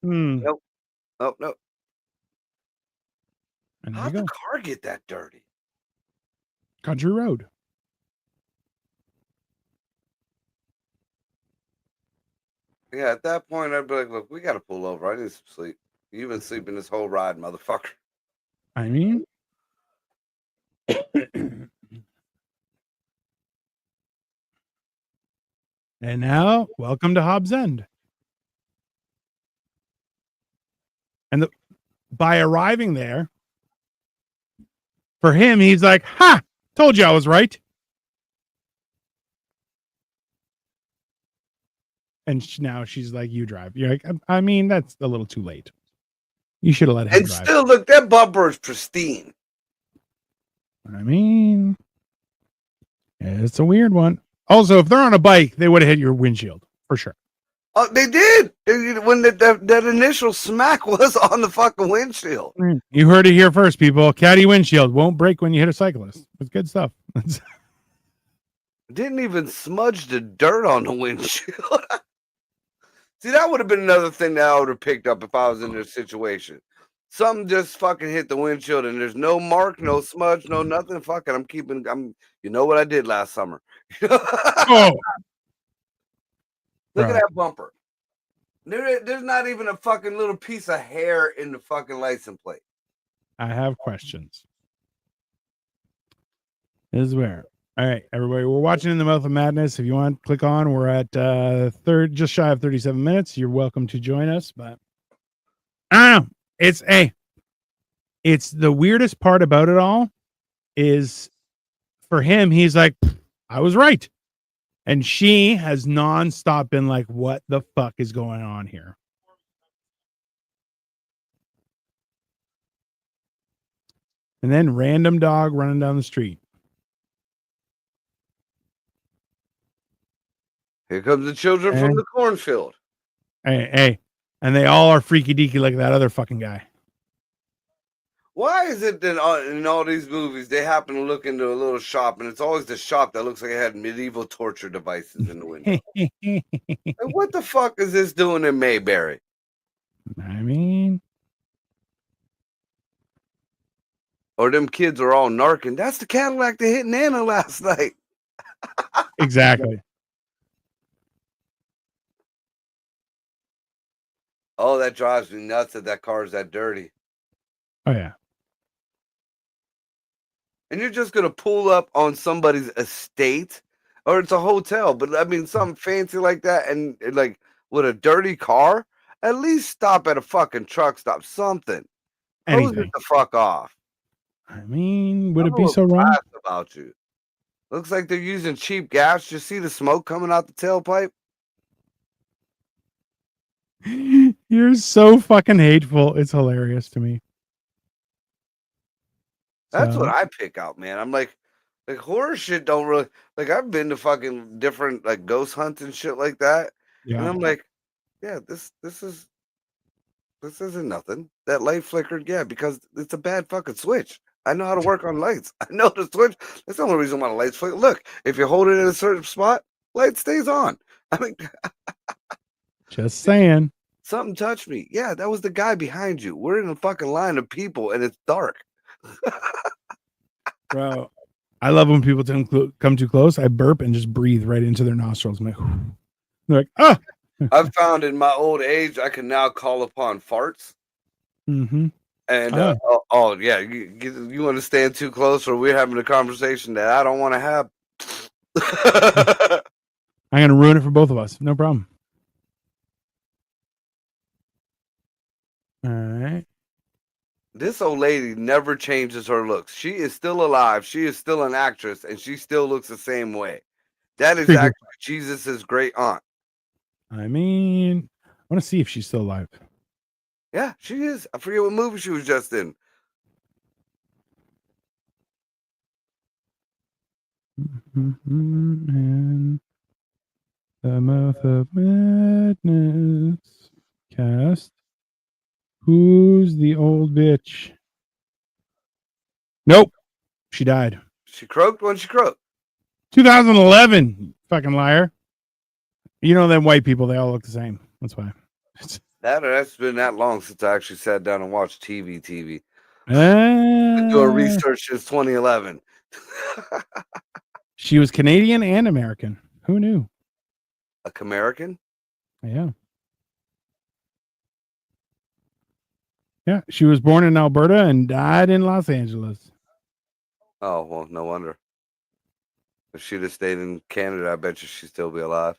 Speaker 2: Nope. Nope. How'd the car get that dirty?
Speaker 1: Country road.
Speaker 2: Yeah, at that point, I'd be like, look, we got to pull over. I need some sleep. You've been sleeping this whole ride, motherfucker.
Speaker 1: I mean, and now, welcome to Hobbs End. And by arriving there, for him, he's like, ha, told you I was right. And now she's like, you drive. You're like, I mean, that's a little too late. You should have let him drive.
Speaker 2: And still, look, that bumper is pristine.
Speaker 1: I mean, it's a weird one. Also, if they're on a bike, they would have hit your windshield for sure.
Speaker 2: Oh, they did. When that initial smack was on the fucking windshield.
Speaker 1: You heard it here first, people. Caddy windshield won't break when you hit a cyclist. It's good stuff.
Speaker 2: Didn't even smudge the dirt on the windshield. See, that would have been another thing that I would have picked up if I was in this situation. Something just fucking hit the windshield and there's no mark, no smudge, no nothing. Fucking, you know what I did last summer.
Speaker 1: Oh.
Speaker 2: Look at that bumper. There's not even a fucking little piece of hair in the fucking license plate.
Speaker 1: I have questions. This is where. All right, everybody, we're watching In the Mouth of Madness. If you want to click on, we're at just shy of 37 minutes. You're welcome to join us, but I don't know. It's the weirdest part about it all is for him, he's like, I was right. And she has nonstop been like, what the fuck is going on here? And then random dog running down the street.
Speaker 2: Here comes the children from the cornfield.
Speaker 1: Hey. And they all are freaky deaky like that other fucking guy.
Speaker 2: Why is it that in all these movies they happen to look into a little shop and it's always the shop that looks like it had medieval torture devices in the window? And what the fuck is this doing in Mayberry?
Speaker 1: I mean,
Speaker 2: or them kids are all narking. That's the Cadillac that hit Nana last night.
Speaker 1: Exactly.
Speaker 2: Oh, that drives me nuts that that car is that dirty.
Speaker 1: Oh, yeah.
Speaker 2: And you're just going to pull up on somebody's estate, or it's a hotel, but I mean, something fancy like that, and like with a dirty car, at least stop at a fucking truck stop, something. Hose it the fuck off.
Speaker 1: I mean, would it be so wrong?
Speaker 2: About you. Looks like they're using cheap gas. You see the smoke coming out the tailpipe?
Speaker 1: You're so fucking hateful. It's hilarious to me.
Speaker 2: That's what I pick out, man. I'm like horror shit don't really like. I've been to fucking different like ghost hunts and shit like that, and I'm like, yeah, this isn't nothing. That light flickered, yeah, because it's a bad fucking switch. I know how to work on lights. I know the switch. That's the only reason why the lights flicker. Look, if you hold it in a certain spot, light stays on. I mean,
Speaker 1: just saying.
Speaker 2: Something touched me. Yeah, that was the guy behind you. We're in a fucking line of people, and it's dark.
Speaker 1: Bro, I love when people come too close. I burp and just breathe right into their nostrils. I'm like, they're like, oh.
Speaker 2: I've found in my old age I can now call upon farts.
Speaker 1: Mm-hmm.
Speaker 2: And yeah, you want to stand too close, or we're having a conversation that I don't want to have.
Speaker 1: I'm gonna ruin it for both of us. No problem. All right.
Speaker 2: This old lady never changes her looks. She is still alive. She is still an actress, and she still looks the same way. That is actually Jesus' great aunt.
Speaker 1: I mean, I want to see if she's still alive.
Speaker 2: Yeah, she is. I forget what movie she was just in.
Speaker 1: And the Mouth of Madness cast. Who's the old bitch? Nope. She died.
Speaker 2: She croaked when she croaked.
Speaker 1: 2011. Fucking liar. You know them white people, they all look the same. That's why.
Speaker 2: That's been that long since I actually sat down and watched TV. Been doing research since 2011.
Speaker 1: She was Canadian and American. Who knew?
Speaker 2: American?
Speaker 1: Yeah. Yeah, she was born in Alberta and died in Los Angeles.
Speaker 2: Oh, well, no wonder. If she'd have stayed in Canada, I bet you she'd still be alive.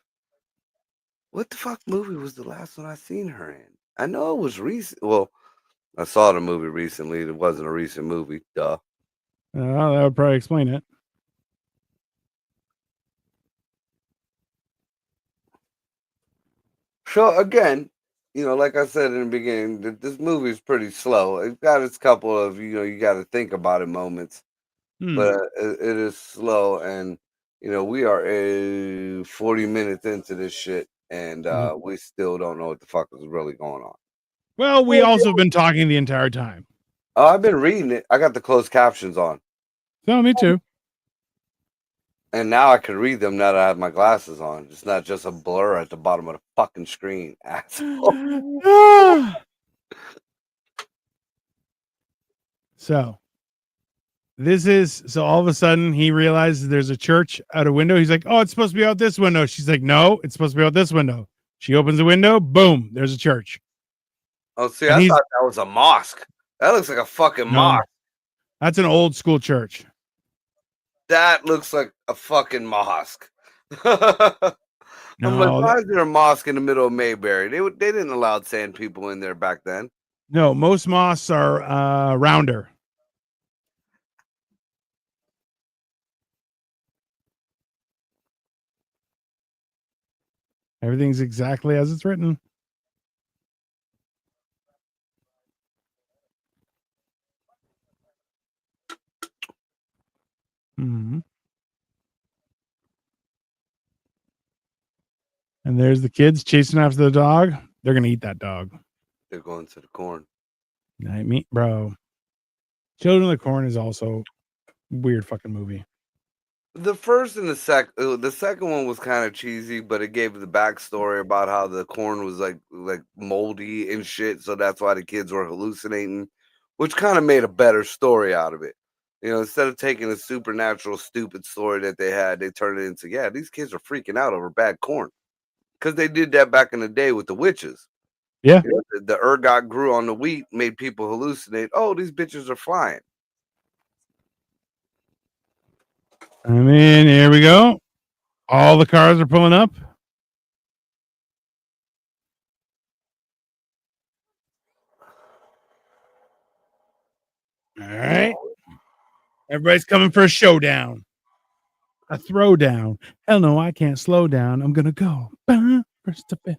Speaker 2: What the fuck movie was the last one I seen her in? I know it was recent. Well, I saw the movie recently. It wasn't a recent movie. Duh.
Speaker 1: That would probably explain it.
Speaker 2: So again, like I said in the beginning, this movie is pretty slow. It's got its couple of, you got to think about it moments, but it is slow. And, we are 40 minutes into this shit, and we still don't know what the fuck is really going on.
Speaker 1: Well, we also have been talking the entire time.
Speaker 2: Oh, I've been reading it. I got the closed captions on.
Speaker 1: So, me too.
Speaker 2: And now I can read them now that I have my glasses on. It's not just a blur at the bottom of the fucking screen.
Speaker 1: So all of a sudden he realizes there's a church out a window. He's like, oh, it's supposed to be out this window. She's like, no, it's supposed to be out this window. She opens the window. Boom. There's a church.
Speaker 2: Oh, see, I thought that was a mosque. That looks like a fucking mosque.
Speaker 1: That's an old school church.
Speaker 2: That looks like a fucking mosque. I'm like, why is there a mosque in the middle of Mayberry? They didn't allow sand people in there back then.
Speaker 1: No, most mosques are rounder. Everything's exactly as it's written. Mm-hmm. And there's the kids chasing after the dog. They're gonna eat that dog.
Speaker 2: They're going to the corn.
Speaker 1: I mean, bro. Children of the Corn is also weird fucking movie.
Speaker 2: The first and the second one was kind of cheesy, but it gave the backstory about how the corn was like moldy and shit, so that's why the kids were hallucinating, which kind of made a better story out of it. You know, instead of taking a supernatural, stupid story that they had, they turned it into, yeah, these kids are freaking out over bad corn. Because they did that back in the day with the witches.
Speaker 1: Yeah.
Speaker 2: You know, the ergot grew on the wheat, made people hallucinate. Oh, these bitches are flying.
Speaker 1: I mean, here we go. All the cars are pulling up. All right. Everybody's coming for a showdown. A throwdown. Hell no, I can't slow down. I'm gonna go. First to fifth.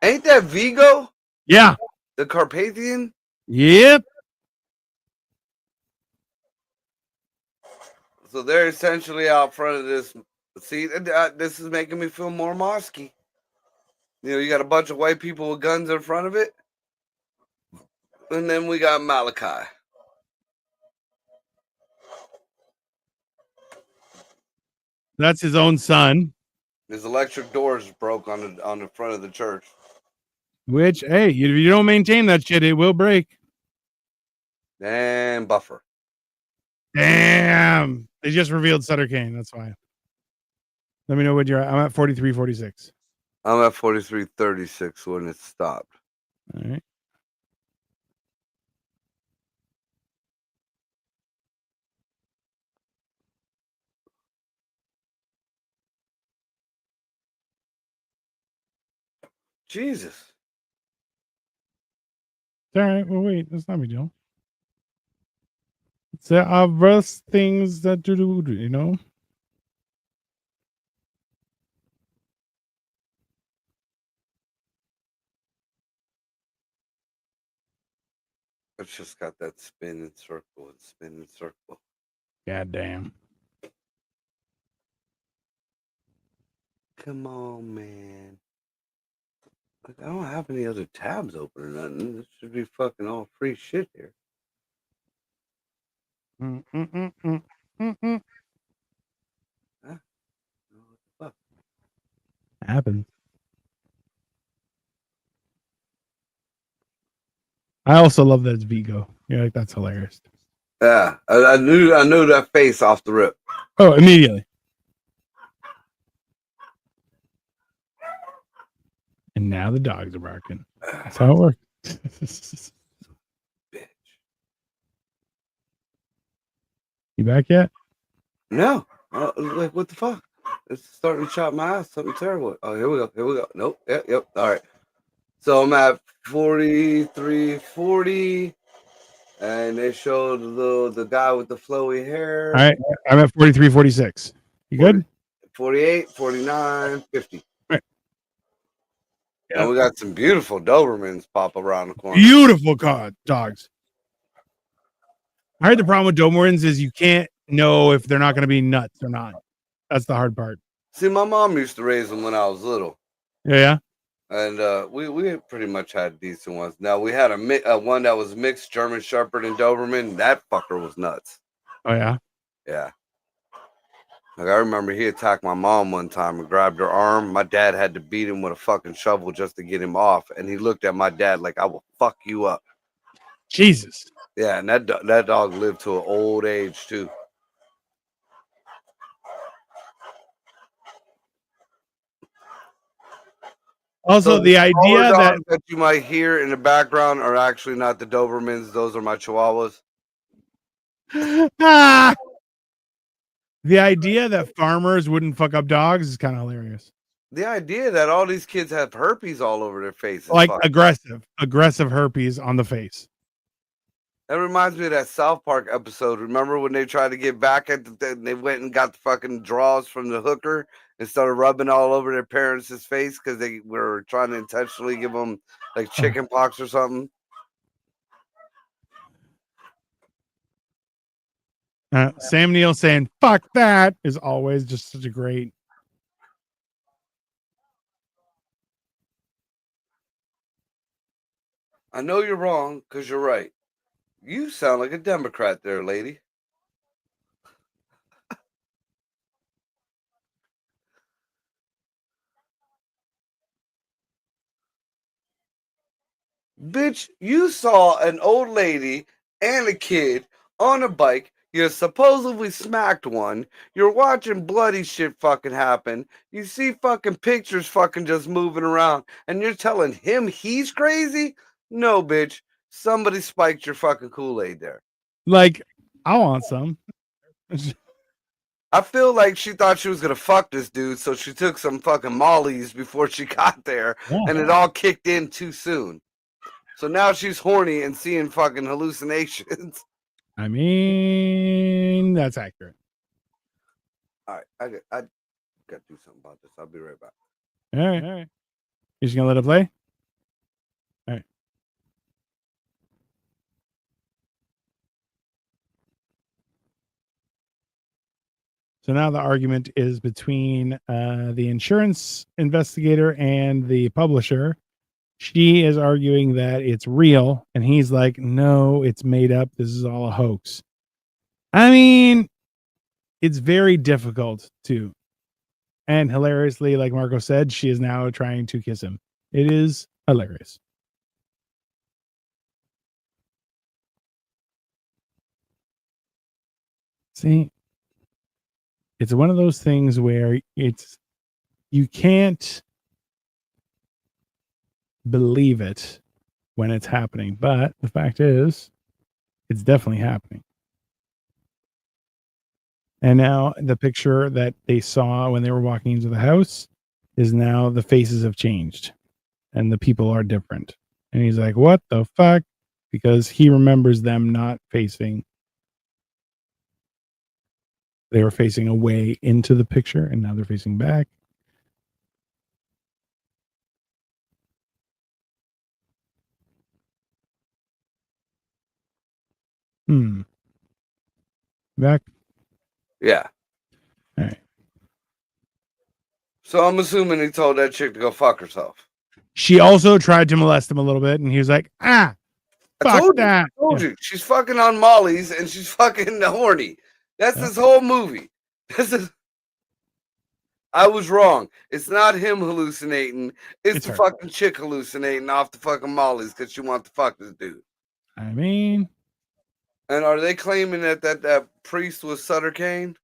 Speaker 2: Ain't that Vigo?
Speaker 1: Yeah.
Speaker 2: The Carpathian?
Speaker 1: Yep.
Speaker 2: So they're essentially out front of this. See, this is making me feel more mosky. You know, you got a bunch of white people with guns in front of it. And then we got Malachi.
Speaker 1: That's his own son.
Speaker 2: His electric doors broke on the front of the church.
Speaker 1: Which, hey, if you don't maintain that shit, it will break.
Speaker 2: And Buffer.
Speaker 1: Damn. They just revealed Sutter Kane. That's why. Let me know what you're at. I'm at 43.46.
Speaker 2: I'm at 43.36 when it stopped.
Speaker 1: All right.
Speaker 2: Jesus.
Speaker 1: All right. Well, wait. That's not a big deal. There are worse things that to do, you know?
Speaker 2: It's just got that spinning circle and spinning circle.
Speaker 1: God damn.
Speaker 2: Come on, man. Like, I don't have any other tabs open or nothing. This should be fucking all free shit here. Huh?
Speaker 1: Happens.
Speaker 2: What the fuck?
Speaker 1: I also love that it's Vigo. You're like, that's hilarious.
Speaker 2: Yeah, I knew that face off the rip.
Speaker 1: Oh, immediately. And now the dogs are barking. That's how it works.
Speaker 2: Bitch.
Speaker 1: You back yet?
Speaker 2: No. Like, what the fuck? It's starting to chop my ass. Something terrible. Oh, here we go. Nope. Yep. All right. So I'm at 43.40. And they showed the guy with the flowy hair.
Speaker 1: All right. I'm at 43.46. You good?
Speaker 2: 48, 49, 50.
Speaker 1: All right.
Speaker 2: And we got some beautiful Dobermans pop around the corner.
Speaker 1: Beautiful dogs. I heard the problem with Dobermans is you can't know if they're not going to be nuts or not. That's the hard part.
Speaker 2: See, my mom used to raise them when I was little.
Speaker 1: Yeah.
Speaker 2: And we pretty much had decent ones. Now we had a one that was mixed German Shepherd and Doberman. That fucker was nuts.
Speaker 1: Oh yeah.
Speaker 2: Yeah. Like I remember he attacked my mom one time and grabbed her arm. My dad had to beat him with a fucking shovel just to get him off. And he looked at my dad like, I will fuck you up.
Speaker 1: Jesus.
Speaker 2: Yeah, and that dog lived to an old age too.
Speaker 1: Also, so the idea
Speaker 2: that you might hear in the background are actually not the Dobermans. Those are my Chihuahuas.
Speaker 1: The idea that farmers wouldn't fuck up dogs is kind of hilarious.
Speaker 2: The idea that all these kids have herpes all over their faces.
Speaker 1: Like aggressive herpes on the face.
Speaker 2: That reminds me of that South Park episode. Remember when they tried to get back at they went and got the fucking draws from the hooker and started rubbing all over their parents' face because they were trying to intentionally give them like chicken pox or something.
Speaker 1: Sam Neill saying "fuck that" is always just such a great.
Speaker 2: I know you're wrong because you're right. You sound like a Democrat there, lady. Bitch, you saw an old lady and a kid on a bike. You supposedly smacked one. You're watching bloody shit fucking happen. You see fucking pictures fucking just moving around. And you're telling him he's crazy? No, bitch. Somebody spiked your fucking Kool-Aid there.
Speaker 1: Like, I want some.
Speaker 2: I feel like she thought she was gonna fuck this dude, so she took some fucking mollies before she got there, and it all kicked in too soon. So now she's horny and seeing fucking hallucinations.
Speaker 1: I mean, that's accurate.
Speaker 2: All right, I got to do something about this. I'll be right back.
Speaker 1: All right. You just gonna let it play? All right. So now the argument is between the insurance investigator and the publisher. She is arguing that it's real, and he's like, no, it's made up. This is all a hoax. I mean, it's very difficult to. And hilariously, like Marco said, she is now trying to kiss him. It is hilarious. See, it's one of those things where you can't believe it when it's happening, but the fact is it's definitely happening. And now the picture that they saw when they were walking into the house is now the faces have changed and the people are different. And he's like, what the fuck? Because he remembers them not facing. They were facing away into the picture and now they're facing back. Back?
Speaker 2: Yeah.
Speaker 1: All right.
Speaker 2: So I'm assuming he told that chick to go fuck herself.
Speaker 1: She also tried to molest him a little bit, and he was like, fuck that.
Speaker 2: I told you. She's fucking on Molly's and she's fucking horny. That's this whole movie. I was wrong. It's not him hallucinating. It's the fucking chick hallucinating off the fucking Molly's because she wants to fuck this dude.
Speaker 1: I mean.
Speaker 2: And are they claiming that priest was Sutter Kane?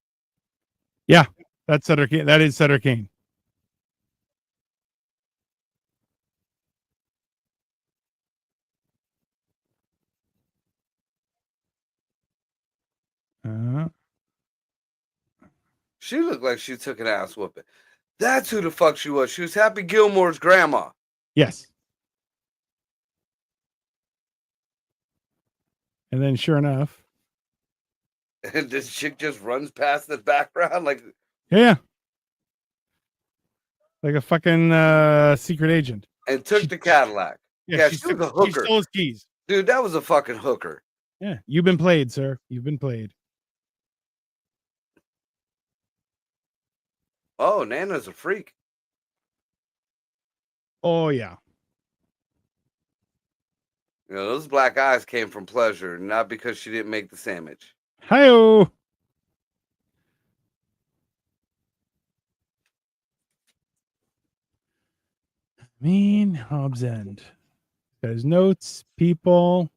Speaker 1: Yeah, that's Sutter Kane. That is Sutter Kane.
Speaker 2: She looked like she took an ass whooping. That's who the fuck she was. She was Happy Gilmore's grandma.
Speaker 1: Yes. And then sure enough.
Speaker 2: And this chick just runs past the background like.
Speaker 1: Yeah. Like a fucking secret agent.
Speaker 2: And took the Cadillac.
Speaker 1: Yeah, she was a hooker. She stole his keys.
Speaker 2: Dude, that was a fucking hooker.
Speaker 1: Yeah, you've been played, sir. You've been played.
Speaker 2: Oh, Nana's a freak.
Speaker 1: Oh, yeah.
Speaker 2: You know, those black eyes came from pleasure, not because she didn't make the sandwich.
Speaker 1: Hi-oh. Mean Hobbs End. Got his notes, people.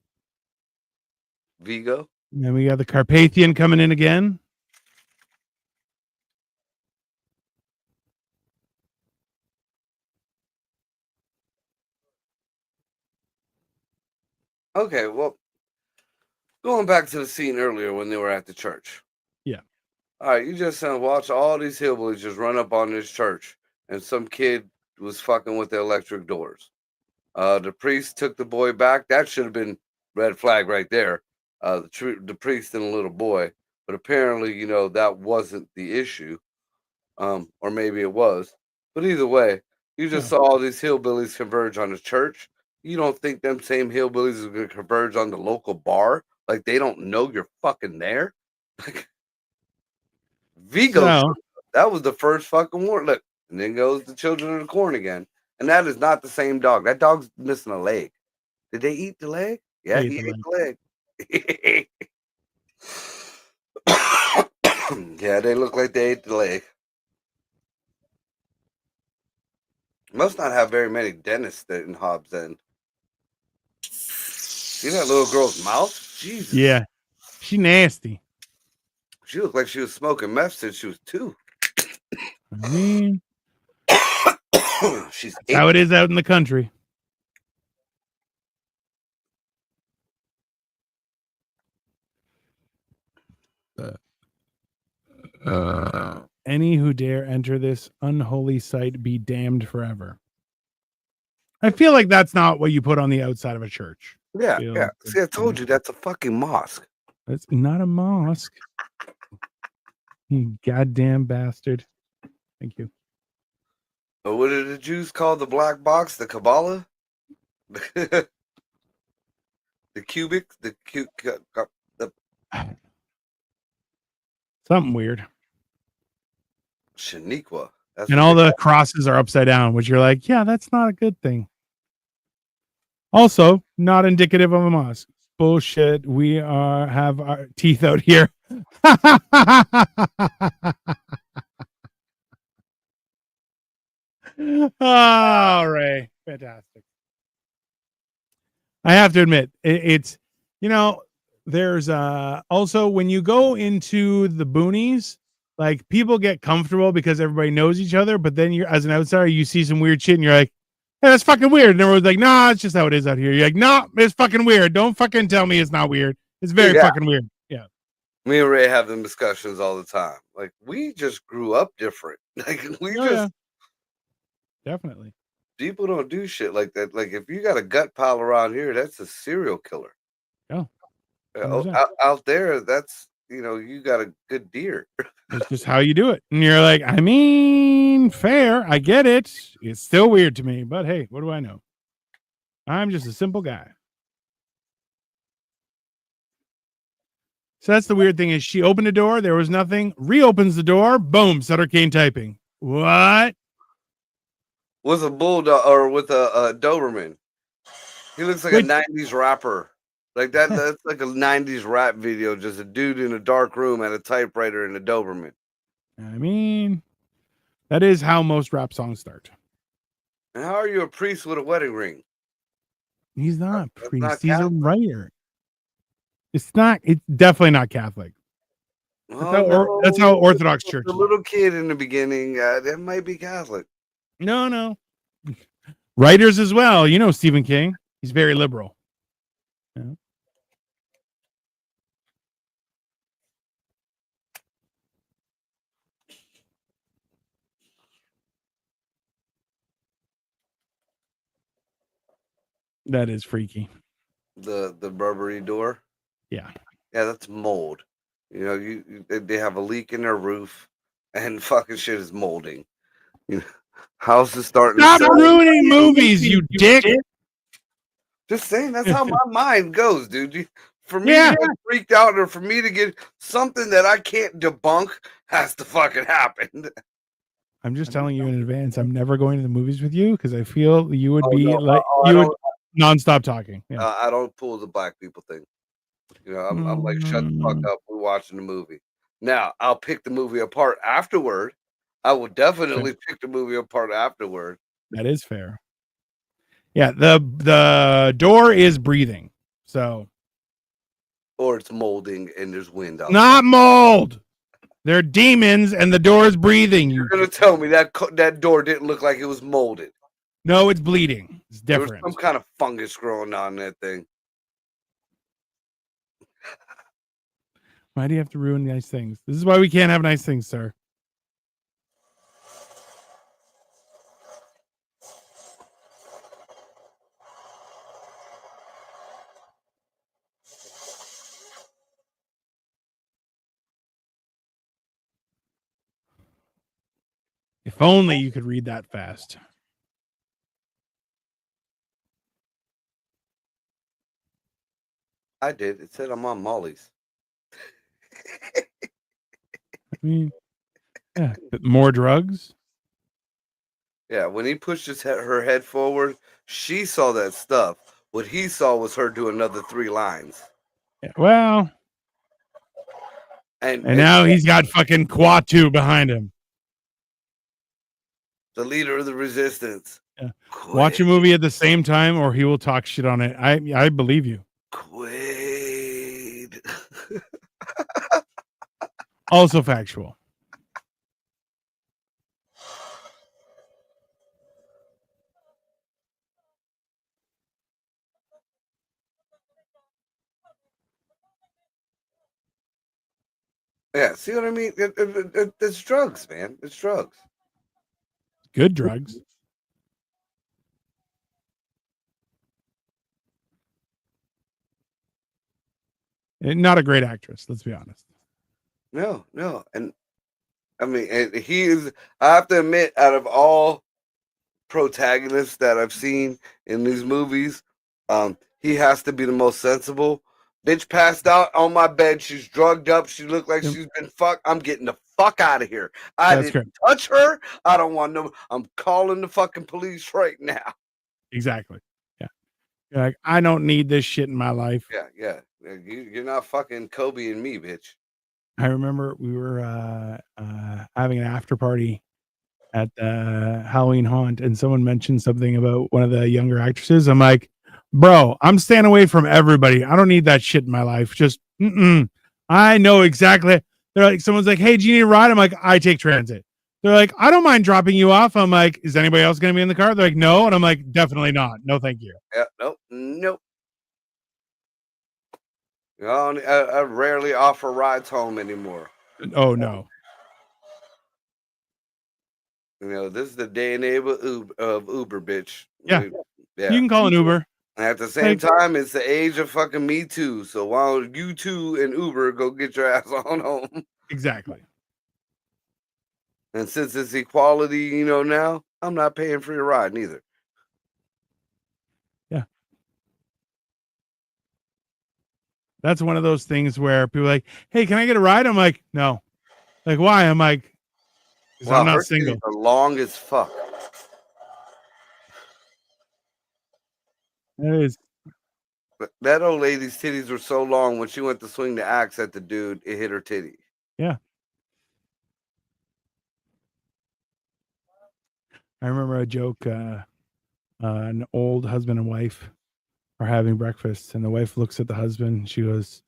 Speaker 2: Vigo.
Speaker 1: And then we got the Carpathian coming in again.
Speaker 2: Okay, well, going back to the scene earlier when they were at the church.
Speaker 1: Yeah.
Speaker 2: All right, you just watch all these hillbillies just run up on this church, and some kid was fucking with the electric doors. The priest took the boy back. That should have been red flag right there. the priest and a little boy. But apparently, that wasn't the issue, or maybe it was. But either way, you just saw all these hillbillies converge on the church. You don't think them same hillbillies are going to converge on the local bar? Like they don't know you're fucking there? Like Vigo,
Speaker 1: So
Speaker 2: that was the first fucking war. Look, and then goes the Children of the Corn again. And that is not the same dog. That dog's missing a leg. Did they eat the leg? Yeah, he ate the leg. Yeah, they look like they ate the leg. Must not have very many dentists in Hobbs End. See that little girl's mouth? Jesus.
Speaker 1: Yeah, she nasty.
Speaker 2: She looked like she was smoking meth since she was 2.
Speaker 1: I mean,
Speaker 2: she's
Speaker 1: how it is out in the country. Any who dare enter this unholy site be damned forever. I feel like that's not what you put on the outside of a church.
Speaker 2: Yeah. See, I told you that's a fucking mosque.
Speaker 1: That's not a mosque. You goddamn bastard. Thank you.
Speaker 2: But what did the Jews call the black box? The Kabbalah? The cubic?
Speaker 1: Something weird.
Speaker 2: Shaniqua.
Speaker 1: And all the crosses are upside down, which you're like, yeah, that's not a good thing. Also, not indicative of a mosque. Bullshit. We have our teeth out here. Oh, Ray. Fantastic. I have to admit, it's, there's also when you go into the boonies, like people get comfortable because everybody knows each other, but then you're as an outsider, you see some weird shit and you're like, hey, that's fucking weird. And everyone's like, nah, it's just how it is out here. You're like, no, it's fucking weird. Don't fucking tell me it's not weird. It's very fucking weird. Yeah.
Speaker 2: Me and Ray have them discussions all the time. Like, we just grew up different. Like,
Speaker 1: definitely.
Speaker 2: People don't do shit like that. Like, if you got a gut pile around here, that's a serial killer.
Speaker 1: Oh.
Speaker 2: Out there, that's, you got a good deer.
Speaker 1: It's just how you do it. And you're like, I mean, fair. I get it. It's still weird to me, but hey, what do I know? I'm just a simple guy. So that's the weird thing is she opened a door. There was nothing. Reopens the door. Boom. Sutter Kane typing. What?
Speaker 2: With a bulldog or with a Doberman. He looks like a 90s rapper. Like that's like a 90s rap video. Just a dude in a dark room at a typewriter and a Doberman.
Speaker 1: I mean, that is how most rap songs start.
Speaker 2: And how are you a priest with a wedding ring?
Speaker 1: He's not a priest. He's a writer. It's definitely not Catholic. That's how Orthodox Church.
Speaker 2: The little kid in the beginning, that might be Catholic.
Speaker 1: No. Writers as well. Stephen King. He's very liberal. Yeah. That is freaky.
Speaker 2: The Burberry door.
Speaker 1: Yeah,
Speaker 2: that's mold. They have a leak in their roof, and fucking shit is molding. House is starting.
Speaker 1: Stop ruining movies, you dick.
Speaker 2: Just saying, that's how my mind goes, dude. For me to get freaked out, or for me to get something that I can't debunk, has to fucking happen.
Speaker 1: I'm just telling you in advance. I'm never going to the movies with you because I feel you would would nonstop talking. Yeah.
Speaker 2: I don't pull the black people thing. I'm like, shut the fuck up. We're watching the movie. Now, I'll pick the movie apart afterward. I will definitely pick the movie apart afterward.
Speaker 1: That is fair. Yeah, the door is breathing. So,
Speaker 2: or it's molding and there's wind out.
Speaker 1: Not mold. They're demons and the door is breathing.
Speaker 2: You're gonna tell me that door didn't look like it was molded?
Speaker 1: No, it's bleeding. It's different.
Speaker 2: There was some kind of fungus growing on that thing.
Speaker 1: Why do you have to ruin nice things? This is why we can't have nice things, sir. If only you could read that fast.
Speaker 2: I did. It said I'm on Molly's.
Speaker 1: I mean, yeah, but more drugs.
Speaker 2: Yeah, when he pushed her head forward, she saw that stuff. What he saw was her do another 3 lines.
Speaker 1: Yeah, well,
Speaker 2: and
Speaker 1: now he's got fucking Quatu behind him.
Speaker 2: The leader of the resistance.
Speaker 1: Yeah. Watch a movie at the same time, or he will talk shit on it. I believe you.
Speaker 2: Quaid.
Speaker 1: Also factual.
Speaker 2: Yeah, see what I mean? It's drugs, man. It's drugs.
Speaker 1: Good drugs. Not a great actress, let's be honest.
Speaker 2: No. And I mean, and he is, I have to admit, out of all protagonists that I've seen in these movies, he has to be the most sensible. Bitch passed out on my bed. She's drugged up. She looked like she's been fucked. I'm getting the fuck out of here. I didn't touch her. I don't want no. I'm calling the fucking police right now.
Speaker 1: Exactly. Yeah. You're like, I don't need this shit in my life.
Speaker 2: Yeah. You're not fucking Kobe and me, bitch.
Speaker 1: I remember we were having an after party at the Halloween haunt, and someone mentioned something about one of the younger actresses. I'm like, bro, I'm staying away from everybody. I don't need that shit in my life. Just, I know exactly. They're like, someone's like, hey, do you need a ride? I'm like, I take transit. They're like, I don't mind dropping you off. I'm like, is anybody else going to be in the car? They're like, no. And I'm like, definitely not. No, thank you.
Speaker 2: Yeah, nope. I rarely offer rides home anymore.
Speaker 1: Oh, no.
Speaker 2: You know, this is the day and age of Uber, bitch.
Speaker 1: Yeah. You can call an Uber.
Speaker 2: At the same time, it's the age of fucking Me Too. So why don't you two and Uber go get your ass on home?
Speaker 1: Exactly.
Speaker 2: And since it's equality, now, I'm not paying for your ride neither.
Speaker 1: Yeah. That's one of those things where people are like, hey, can I get a ride? I'm like, no. Like, why? I'm like,
Speaker 2: wow,
Speaker 1: I'm not single.
Speaker 2: Are long as fuck.
Speaker 1: It is.
Speaker 2: That old lady's titties were so long when she went to swing the axe at the dude, it hit her titty.
Speaker 1: Yeah. I remember a joke. An old husband and wife are having breakfast, and the wife looks at the husband. She goes,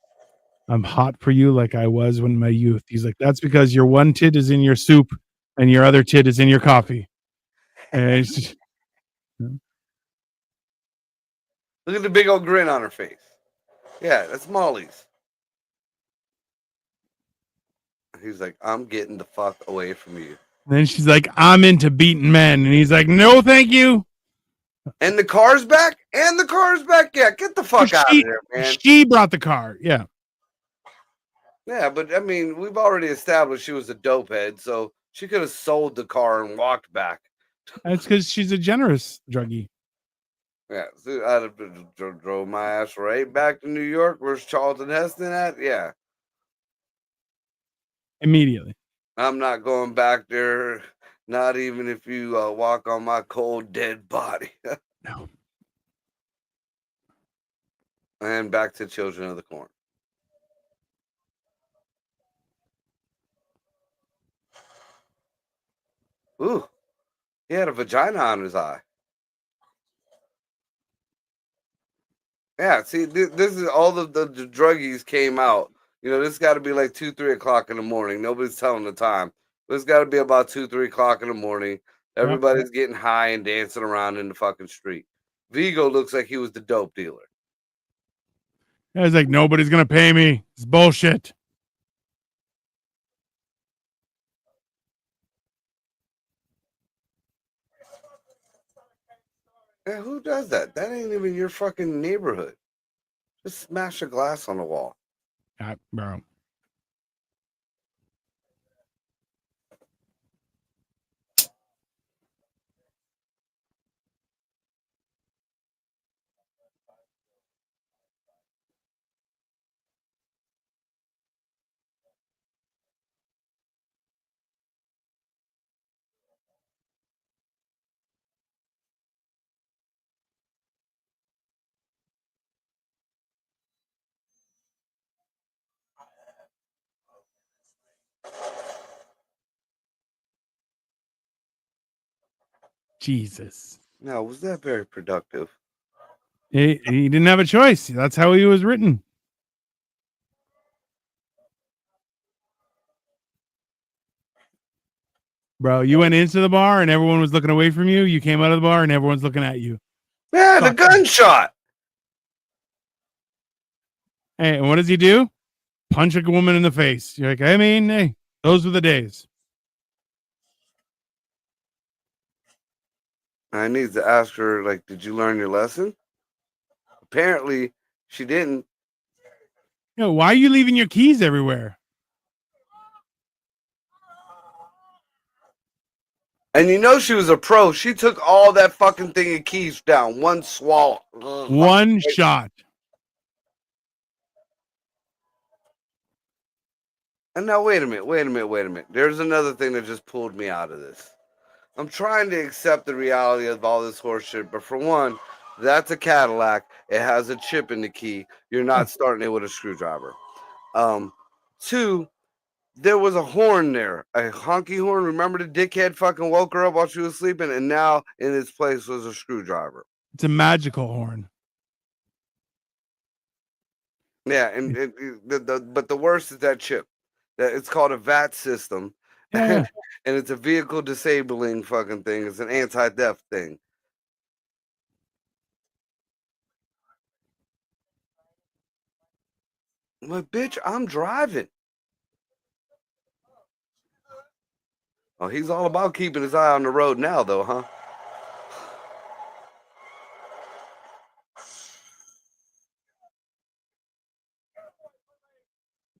Speaker 1: I'm hot for you like I was when my youth. He's like, that's because your one tit is in your soup and your other tit is in your coffee. And it's just,
Speaker 2: look at the big old grin on her face. Yeah, that's Molly's. He's like, I'm getting the fuck away from you.
Speaker 1: And then she's like, I'm into beating men. And he's like, no, thank you.
Speaker 2: And the car's back? And the car's back? Yeah, get the fuck out of here, man.
Speaker 1: She brought the car. Yeah.
Speaker 2: Yeah, but I mean, we've already established she was a dope head, so she could have sold the car and walked back.
Speaker 1: That's because she's a generous druggie.
Speaker 2: Yeah, so I'd have drove my ass right back to New York. Where's Charlton Heston at? Yeah.
Speaker 1: Immediately.
Speaker 2: I'm not going back there, not even if you walk on my cold, dead body.
Speaker 1: No.
Speaker 2: And back to Children of the Corn. Ooh, he had a vagina on his eye. Yeah, see, this is all the druggies came out. This got to be like 2, 3 o'clock in the morning. Nobody's telling the time. It's got to be about 2, 3 o'clock in the morning. Everybody's getting high and dancing around in the fucking street. Vigo looks like he was the dope dealer.
Speaker 1: I was like, nobody's going to pay me. It's bullshit.
Speaker 2: Yeah, who does that? That ain't even your fucking neighborhood. Just smash a glass on the wall.
Speaker 1: Bro. Jesus.
Speaker 2: Now, was that very productive?
Speaker 1: He didn't have a choice. That's how he was written. Bro, you went into the bar and everyone was looking away from you. You came out of the bar and everyone's looking at you.
Speaker 2: Yeah, the gunshot.
Speaker 1: Hey, and what does he do? Punch a woman in the face. You're like, I mean, hey, those were the days.
Speaker 2: I need to ask her, like, did you learn your lesson? Apparently, she didn't.
Speaker 1: You know, why are you leaving your keys everywhere?
Speaker 2: And you know she was a pro. She took all that fucking thing of keys down. One swallow.
Speaker 1: One shot.
Speaker 2: And now, wait a minute. There's another thing that just pulled me out of this. I'm trying to accept the reality of all this horse shit, but for one, that's a Cadillac. It has a chip in the key. You're not starting it with a screwdriver. Two, there was a horn there, a honky horn. Remember the dickhead fucking woke her up while she was sleeping, and now in its place was a screwdriver.
Speaker 1: It's a magical horn.
Speaker 2: Yeah, and but the worst is that chip. That it's called a VAT system,
Speaker 1: Yeah.
Speaker 2: and it's a vehicle disabling fucking thing. It's an anti-theft thing. I'm like, bitch, I'm driving. Oh, he's all about keeping his eye on the road now, though, huh?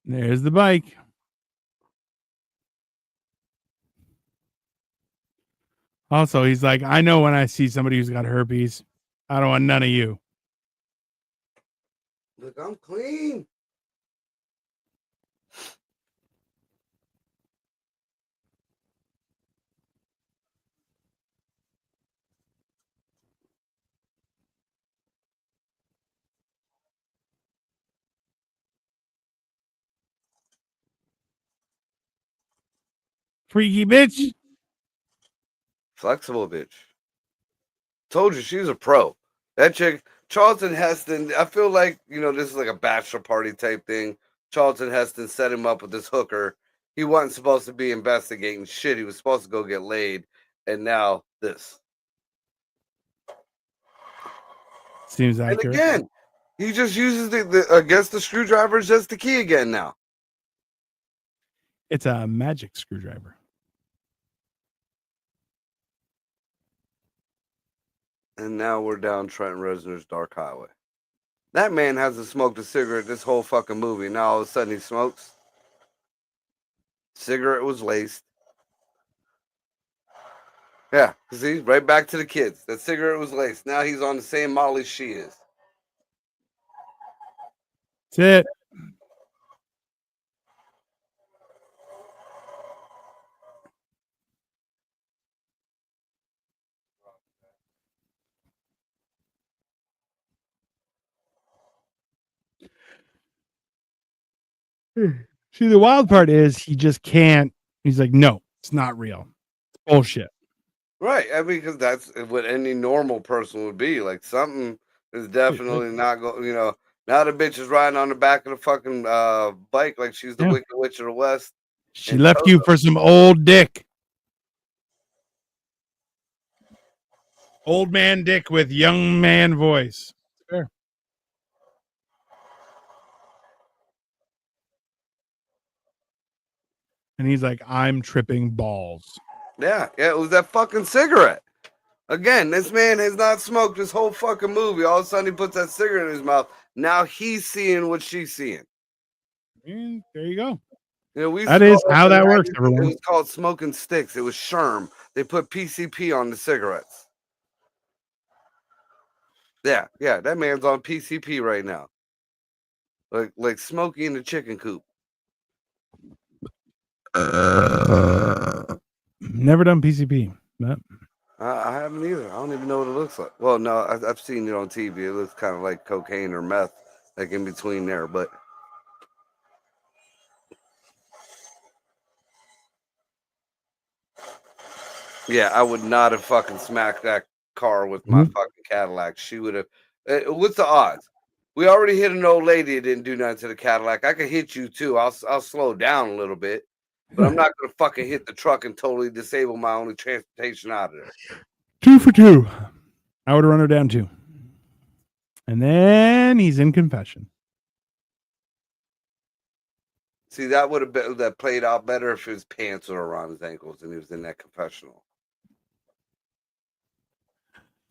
Speaker 1: There's the bike. Also, he's like, I know when I see somebody who's got herpes, I don't want none of you.
Speaker 2: Look, I'm clean.
Speaker 1: Freaky bitch.
Speaker 2: Flexible bitch. Told you she's a pro. That chick, Charlton Heston, I feel like, this is like a bachelor party type thing. Charlton Heston set him up with this hooker. He wasn't supposed to be investigating shit. He was supposed to go get laid. And now this.
Speaker 1: Seems accurate.
Speaker 2: And again, he just uses the screwdriver is just the key again now.
Speaker 1: It's a magic screwdriver.
Speaker 2: And now we're down Trent Reznor's Dark Highway. That man hasn't smoked a cigarette this whole fucking movie. Now all of a sudden he smokes. Cigarette was laced. Yeah, see, right back to the kids. That cigarette was laced. Now he's on the same Molly she is.
Speaker 1: That's it. See, the wild part is he just can't. He's like, no, it's not real. It's bullshit.
Speaker 2: Right. I mean, because that's what any normal person would be. Like, something is definitely not going, now the bitch is riding on the back of the fucking bike like she's the Wicked Witch of the West.
Speaker 1: She left you for some old dick. Old man dick with young man voice. Fair. And he's like, I'm tripping balls.
Speaker 2: Yeah, it was that fucking cigarette. Again, this man has not smoked this whole fucking movie. All of a sudden, he puts that cigarette in his mouth. Now he's seeing what she's seeing.
Speaker 1: And there you go.
Speaker 2: That
Speaker 1: is how that works, everyone.
Speaker 2: It was called smoking sticks. It was Sherm. They put PCP on the cigarettes. Yeah, that man's on PCP right now. Like Smokey in the chicken coop.
Speaker 1: Never done PCP. But
Speaker 2: I haven't either. I don't even know what it looks like. Well, no, I've seen it on TV. It looks kind of like cocaine or meth, like in between there. But Yeah, I would not have fucking smacked that car with my fucking Cadillac. She would have. What's the odds? We already hit an old lady that didn't do nothing to the Cadillac. I could hit you too. I'll slow down a little bit, but I'm not gonna fucking hit the truck and totally disable my only transportation out of there.
Speaker 1: 2 for 2. I would run her down too. And then he's in confession.
Speaker 2: See, that would have been that played out better if his pants were around his ankles and he was in that confessional.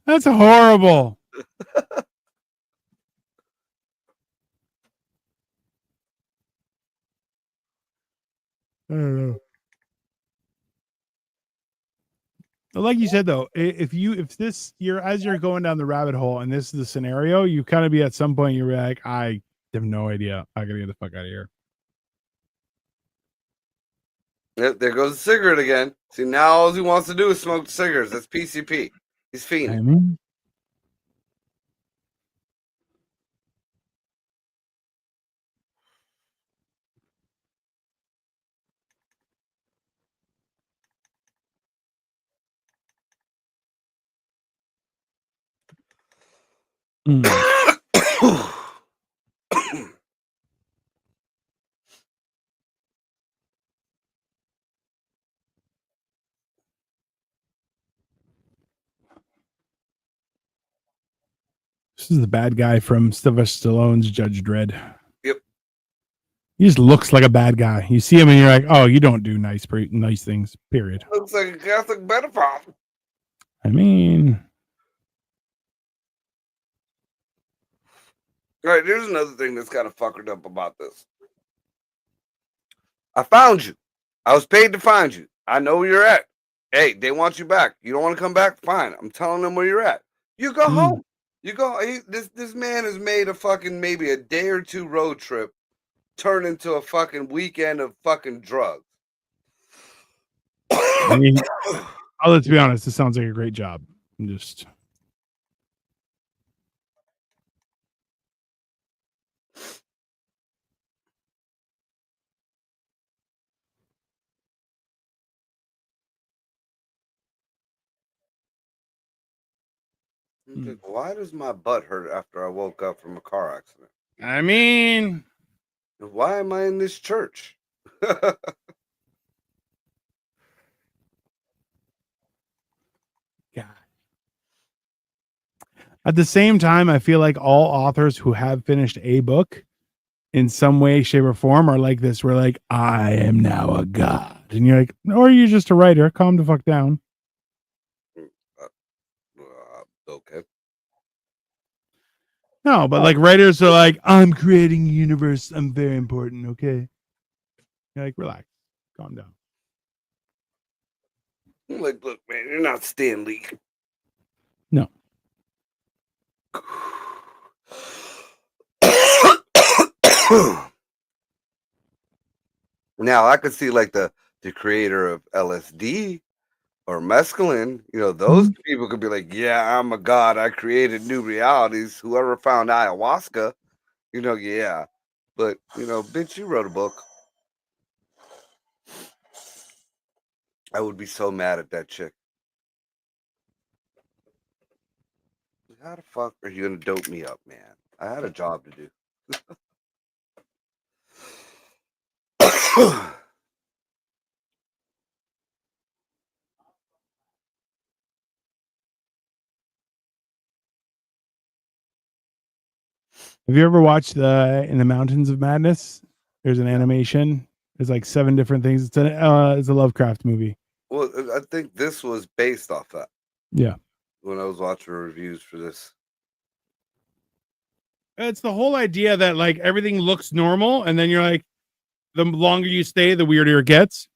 Speaker 1: That's horrible. I don't know. Like you said though, if you're going down the rabbit hole and this is the scenario, you kind of be at some point you're like, I have no idea. I gotta get the fuck out of here.
Speaker 2: Yep, there goes the cigarette again. See, now all he wants to do is smoke cigarettes. That's PCP. He's fiending.
Speaker 1: I mean, this is the bad guy from Sylvester Stallone's Judge Dredd.
Speaker 2: Yep.
Speaker 1: He just looks like a bad guy. You see him and you're like, oh, you don't do nice things, period.
Speaker 2: Looks like a Catholic pedophile.
Speaker 1: I mean,
Speaker 2: all right, here's another thing that's kind of fuckered up about this. I found you. I was paid to find you. I know where you're at. Hey, they want you back. You don't want to come back? Fine. I'm telling them where you're at. You go home. You go. This man has made a fucking maybe a day or two road trip turn into a fucking weekend of fucking drugs.
Speaker 1: I mean, let's be honest. This sounds like a great job. I'm just.
Speaker 2: Why does my butt hurt after I woke up from a car accident?
Speaker 1: I mean,
Speaker 2: why am I in this church?
Speaker 1: God. At the same time, I feel like all authors who have finished a book in some way, shape, or form are like this. We're like, I am now a god. And you're like, or you're just a writer. Calm the fuck down.
Speaker 2: Okay.
Speaker 1: No, but like writers are like, I'm creating a universe. I'm very important. Okay. You're like, relax. Calm down.
Speaker 2: I'm like, look, man, you're not Stan Lee.
Speaker 1: No.
Speaker 2: Now I could see like the creator of LSD or mescaline, those people could be like, yeah, I'm a god. I created new realities. Whoever found ayahuasca, yeah. But, bitch, you wrote a book. I would be so mad at that chick. How the fuck are you going to dope me up, man? I had a job to do.
Speaker 1: Have you ever watched In the Mountains of Madness? There's an animation. There's like 7 different things. It's a Lovecraft movie.
Speaker 2: Well, I think this was based off that.
Speaker 1: Yeah.
Speaker 2: When I was watching reviews for this.
Speaker 1: It's the whole idea that like everything looks normal, and then you're like, the longer you stay, the weirder it gets.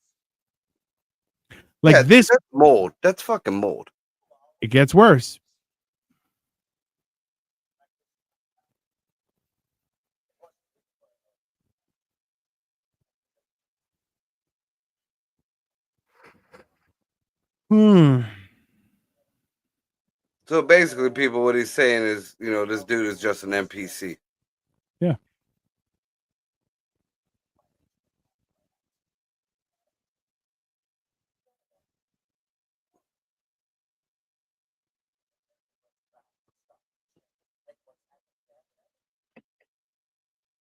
Speaker 1: Like this
Speaker 2: that's mold. That's fucking mold.
Speaker 1: It gets worse.
Speaker 2: So basically, people, what he's saying is, this dude is just an NPC.
Speaker 1: Yeah.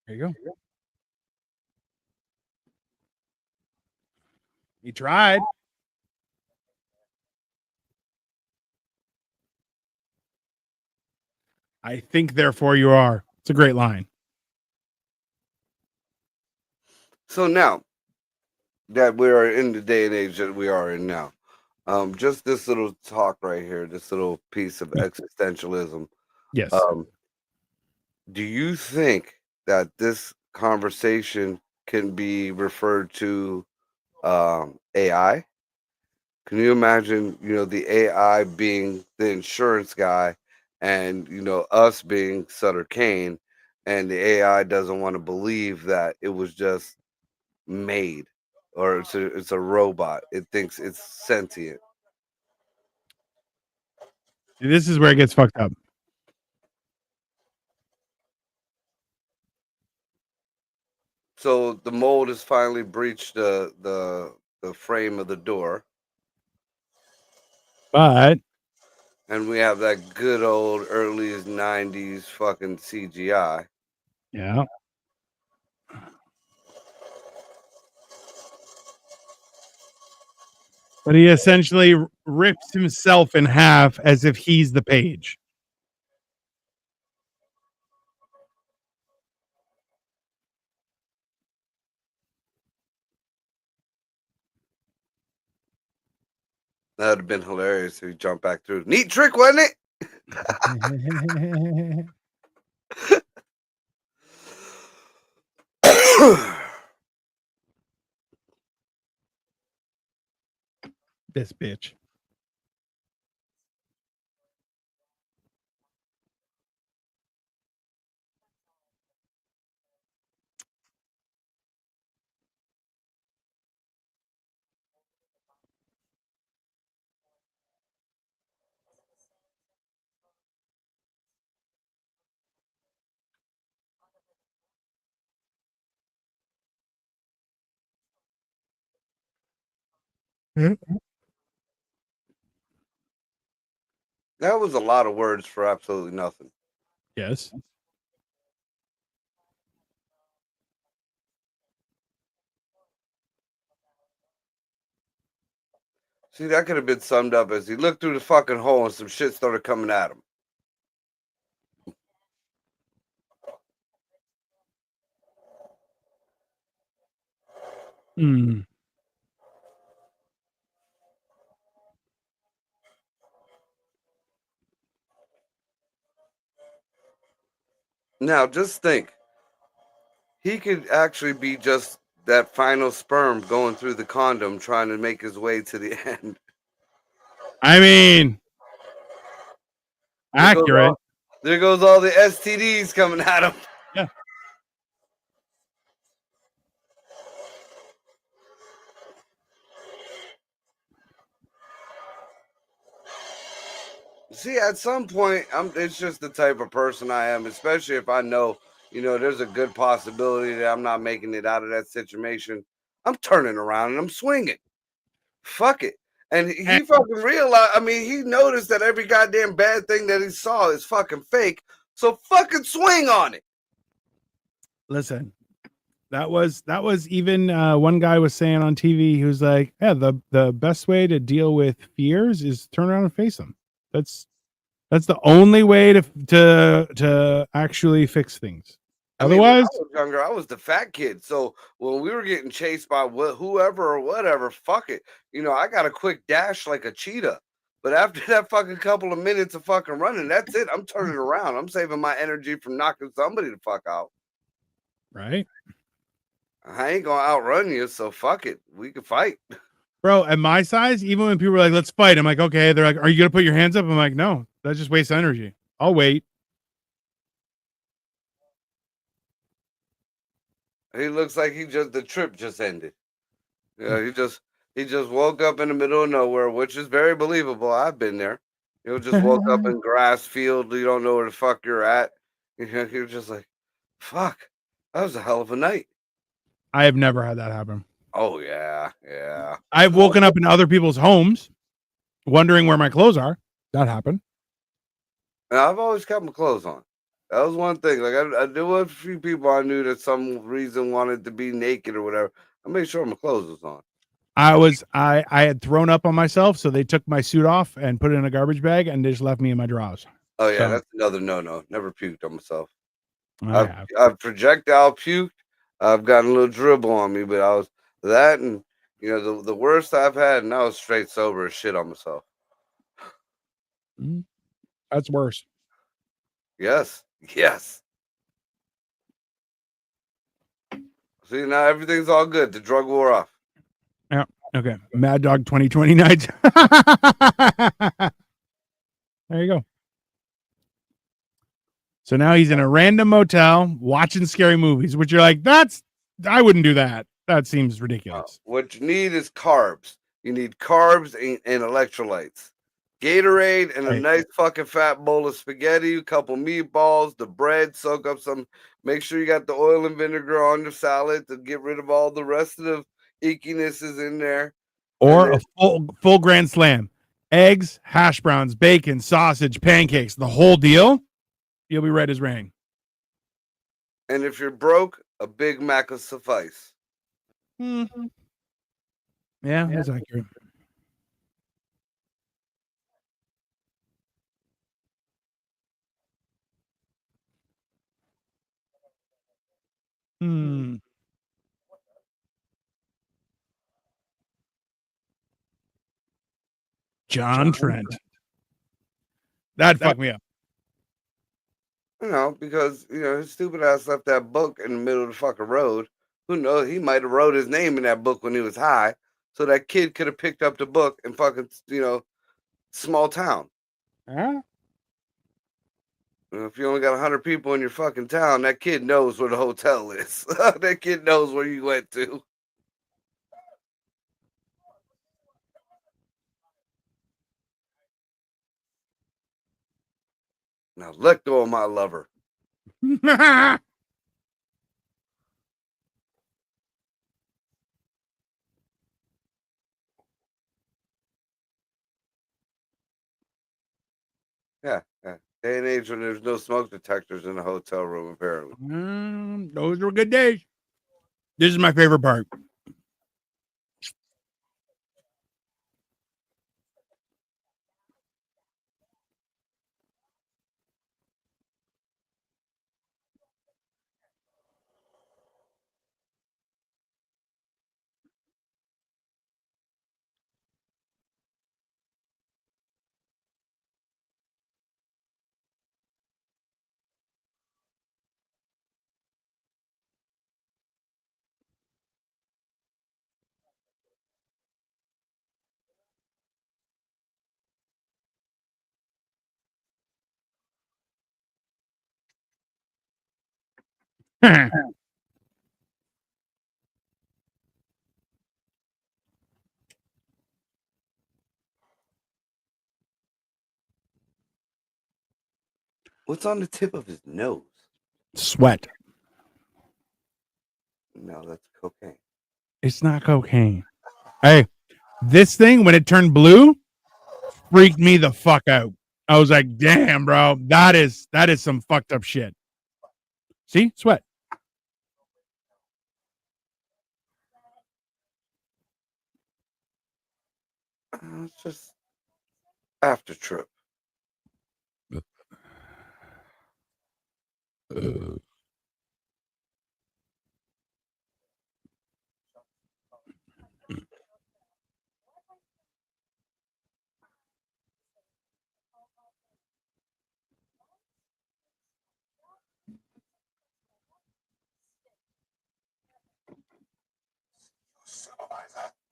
Speaker 1: There you go. He tried. I think, therefore, you are. It's a great line.
Speaker 2: So now that we are in the day and age that we are in now, just this little talk right here, this little piece of existentialism.
Speaker 1: Yes.
Speaker 2: Do you think that this conversation can be referred to AI? Can you imagine, the AI being the insurance guy and, us being Sutter Kane, and the AI doesn't want to believe that it was just made, or it's a robot. It thinks it's sentient.
Speaker 1: This is where it gets fucked up.
Speaker 2: So the mold has finally breached the frame of the door,
Speaker 1: But
Speaker 2: and we have that good old early 90s fucking CGI.
Speaker 1: yeah. But he essentially rips himself in half as if he's the page.
Speaker 2: That would have been hilarious if he jumped back through. Neat trick, wasn't it?
Speaker 1: This bitch.
Speaker 2: That was a lot of words for absolutely nothing.
Speaker 1: Yes.
Speaker 2: See, that could have been summed up as he looked through the fucking hole and some shit started coming at him.
Speaker 1: Mm.
Speaker 2: Now, just think. He could actually be just that final sperm going through the condom trying to make his way to the end.
Speaker 1: I mean, accurate.
Speaker 2: There goes all the STDs coming at him.
Speaker 1: Yeah.
Speaker 2: See, at some point, it's just the type of person I am, especially if I know, there's a good possibility that I'm not making it out of that situation. I'm turning around and I'm swinging. Fuck it. And he fucking realized, he noticed that every goddamn bad thing that he saw is fucking fake. So fucking swing on it.
Speaker 1: Listen, that was even one guy was saying on TV, he was like, yeah, the best way to deal with fears is turn around and face them. That's the only way to actually fix things. Otherwise,
Speaker 2: when I was younger, I was the fat kid. So when we were getting chased by whoever or whatever, fuck it. I got a quick dash like a cheetah. But after that fucking couple of minutes of fucking running, that's it. I'm turning around. I'm saving my energy from knocking somebody the fuck out.
Speaker 1: Right.
Speaker 2: I ain't gonna outrun you, so fuck it. We can fight.
Speaker 1: Bro, at my size, even when people were like, let's fight, I'm like, okay. They're like, are you gonna put your hands up? I'm like, no, that just wastes energy. I'll wait.
Speaker 2: He looks like the trip just ended. Yeah, he just woke up in the middle of nowhere, which is very believable. I've been there. Just woke up in grass field. You don't know where the fuck you're at. You're just like, fuck, that was a hell of a night.
Speaker 1: I have never had that happen.
Speaker 2: Oh yeah, yeah.
Speaker 1: I've woken up in other people's homes, wondering where my clothes are. That happened.
Speaker 2: And I've always kept my clothes on. That was one thing. Like there was a few people I knew that some reason wanted to be naked or whatever. I made sure my clothes was on.
Speaker 1: I had thrown up on myself, so they took my suit off and put it in a garbage bag, and they just left me in my drawers.
Speaker 2: Oh yeah,
Speaker 1: So,
Speaker 2: that's another no. Never puked on myself.
Speaker 1: I have.
Speaker 2: I've projectile puked. I've gotten a little dribble on me, but I was that and the worst I've had, and I was straight sober as shit on myself.
Speaker 1: That's worse.
Speaker 2: Yes. See, now everything's all good. The drug wore off.
Speaker 1: Yeah. Okay. Mad Dog 2020 nights. There you go. So now he's in a random motel watching scary movies, which you're like, I wouldn't do that. That seems ridiculous.
Speaker 2: What you need is carbs. You need carbs and electrolytes. Gatorade and a nice fucking fat bowl of spaghetti, a couple meatballs, the bread, soak up some. Make sure you got the oil and vinegar on your salad to get rid of all the rest of the ickinesses in there.
Speaker 1: Or a full grand slam. Eggs, hash browns, bacon, sausage, pancakes, the whole deal. You'll be right as rain.
Speaker 2: And if you're broke, a Big Mac will suffice.
Speaker 1: Mm-hmm. Yeah, that's accurate. John Trent. That fucked me up.
Speaker 2: Because his stupid ass left that book in the middle of the fucking road. Who knows? He might have wrote his name in that book when he was high, so that kid could have picked up the book in fucking small town.
Speaker 1: Huh?
Speaker 2: If you only got 100 people in your fucking town, that kid knows where the hotel is. That kid knows where you went to. Now let go of my lover. Yeah. Day and age when there's no smoke detectors in the hotel room, apparently.
Speaker 1: Those were good days. This is my favorite part.
Speaker 2: What's on the tip of his nose?
Speaker 1: Sweat.
Speaker 2: No, that's cocaine.
Speaker 1: It's not cocaine. Hey, this thing, when it turned blue, freaked me the fuck out. I was like, damn, bro, that is some fucked up shit. See? Sweat.
Speaker 2: It's just after trip.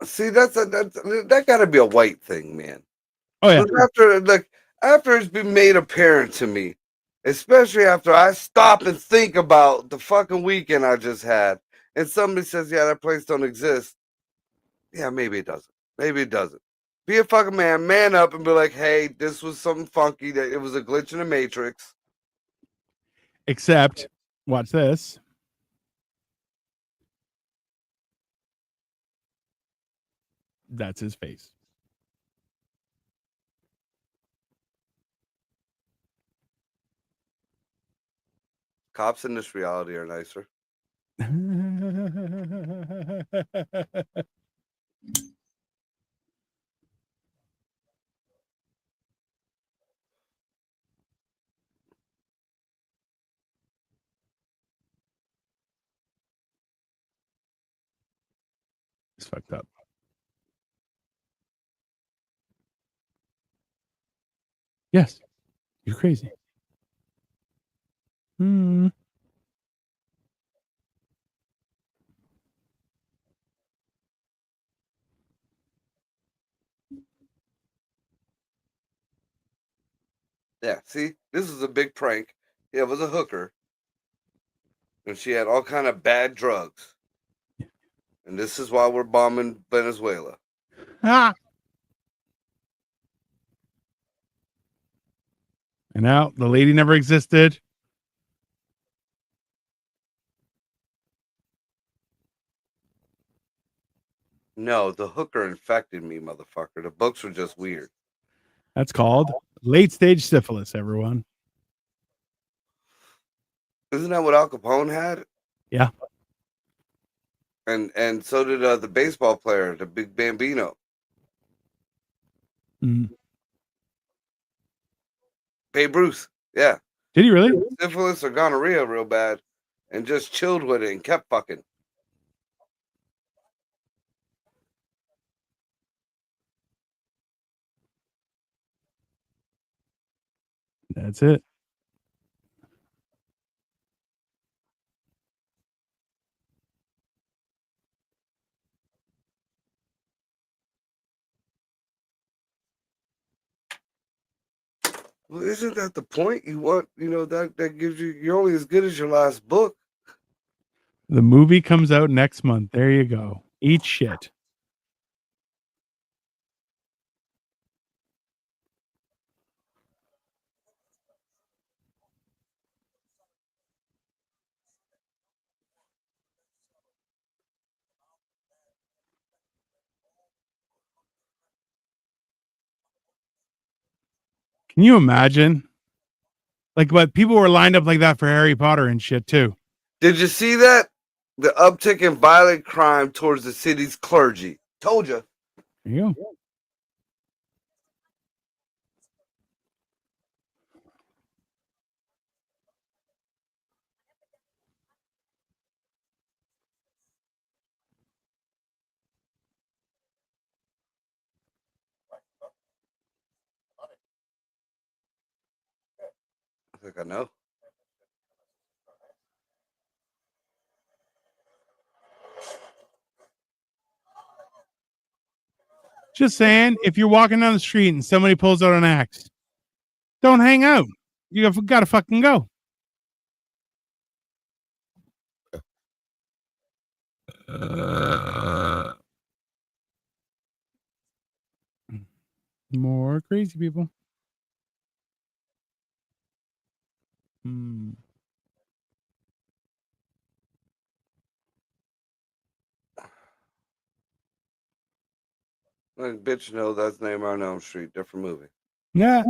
Speaker 2: See, that got to be a white thing, man.
Speaker 1: Oh yeah.
Speaker 2: After it's been made apparent to me, especially after I stop and think about the fucking weekend I just had, and somebody says, "Yeah, that place don't exist." Yeah, maybe it doesn't. Maybe it doesn't. Be a fucking man up, and be like, "Hey, this was something funky. That it was a glitch in the matrix."
Speaker 1: Except, watch this. That's his face.
Speaker 2: Cops in this reality are nicer.
Speaker 1: It's fucked up. Yes, you're crazy. Hmm.
Speaker 2: Yeah, see, this is a big prank. Yeah, it was a hooker, and she had all kind of bad drugs. And this is why we're bombing Venezuela.
Speaker 1: Ah. And now the lady never existed.
Speaker 2: No, the hooker infected me, motherfucker. The books were just weird.
Speaker 1: That's called late stage syphilis, everyone.
Speaker 2: Isn't that what Al Capone had?
Speaker 1: Yeah.
Speaker 2: And so did the baseball player, the big Bambino.
Speaker 1: Mm.
Speaker 2: Babe Ruth. Yeah.
Speaker 1: Did he really?
Speaker 2: Syphilis or gonorrhea real bad and just chilled with it and kept fucking.
Speaker 1: That's it.
Speaker 2: Well, isn't that the point? You want, that gives you're only as good as your last book.
Speaker 1: The movie comes out next month. There you go. Eat shit. Can you imagine? Like, what people were lined up like that for Harry Potter and shit too.
Speaker 2: Did you see that? The uptick in violent crime towards the city's clergy. Told you.
Speaker 1: There you go.
Speaker 2: I think I know.
Speaker 1: Just saying, if you're walking down the street and somebody pulls out an axe, don't hang out. You gotta fucking go. More crazy people. Hmm.
Speaker 2: Like, bitch, no, that's Nightmare on Elm Street. Different movie.
Speaker 1: Yeah.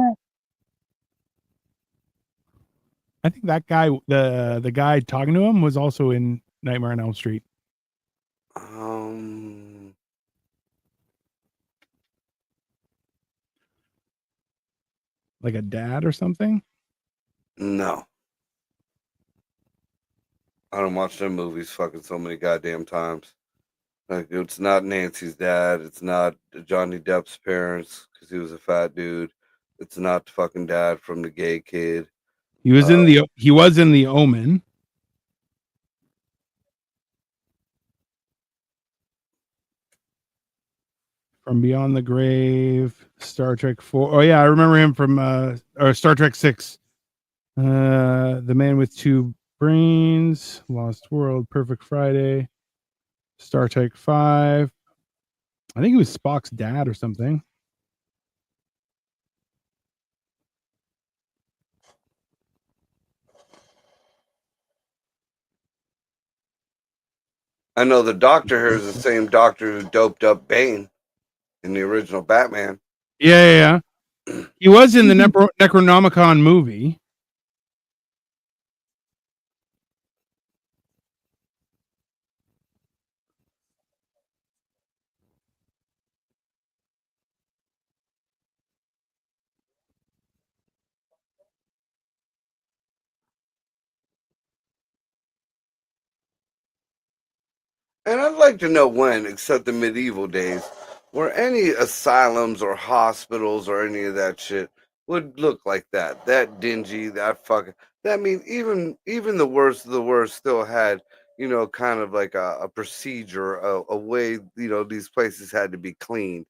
Speaker 1: I think that guy, the guy talking to him, was also in Nightmare on Elm Street. Like a dad or something?
Speaker 2: No. I don't watch them movies fucking so many goddamn times. Like, it's not Nancy's dad. It's not Johnny Depp's parents because he was a fat dude. It's not the fucking dad from the gay kid.
Speaker 1: He was in the Omen. From Beyond the Grave, Star Trek 4. Oh yeah, I remember him from or Star Trek 6. The Man with Two Brains, Lost World, Perfect Friday, Star Trek 5. I think he was Spock's dad or something.
Speaker 2: I know the doctor here is the same doctor who doped up Bane in the original Batman.
Speaker 1: Yeah. He was in the Necronomicon movie.
Speaker 2: And I'd like to know when, except the medieval days, where any asylums or hospitals or any of that shit would look like that. That dingy, that fucking. That mean even the worst of the worst still had, kind of like a procedure, a way, these places had to be cleaned.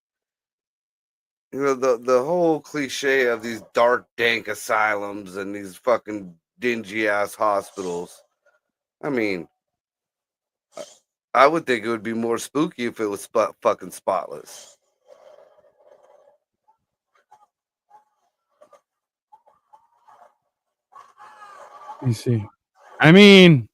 Speaker 2: The whole cliche of these dark, dank asylums and these fucking dingy ass hospitals. I mean, I would think it would be more spooky if it was fucking spotless.
Speaker 1: You see, I mean,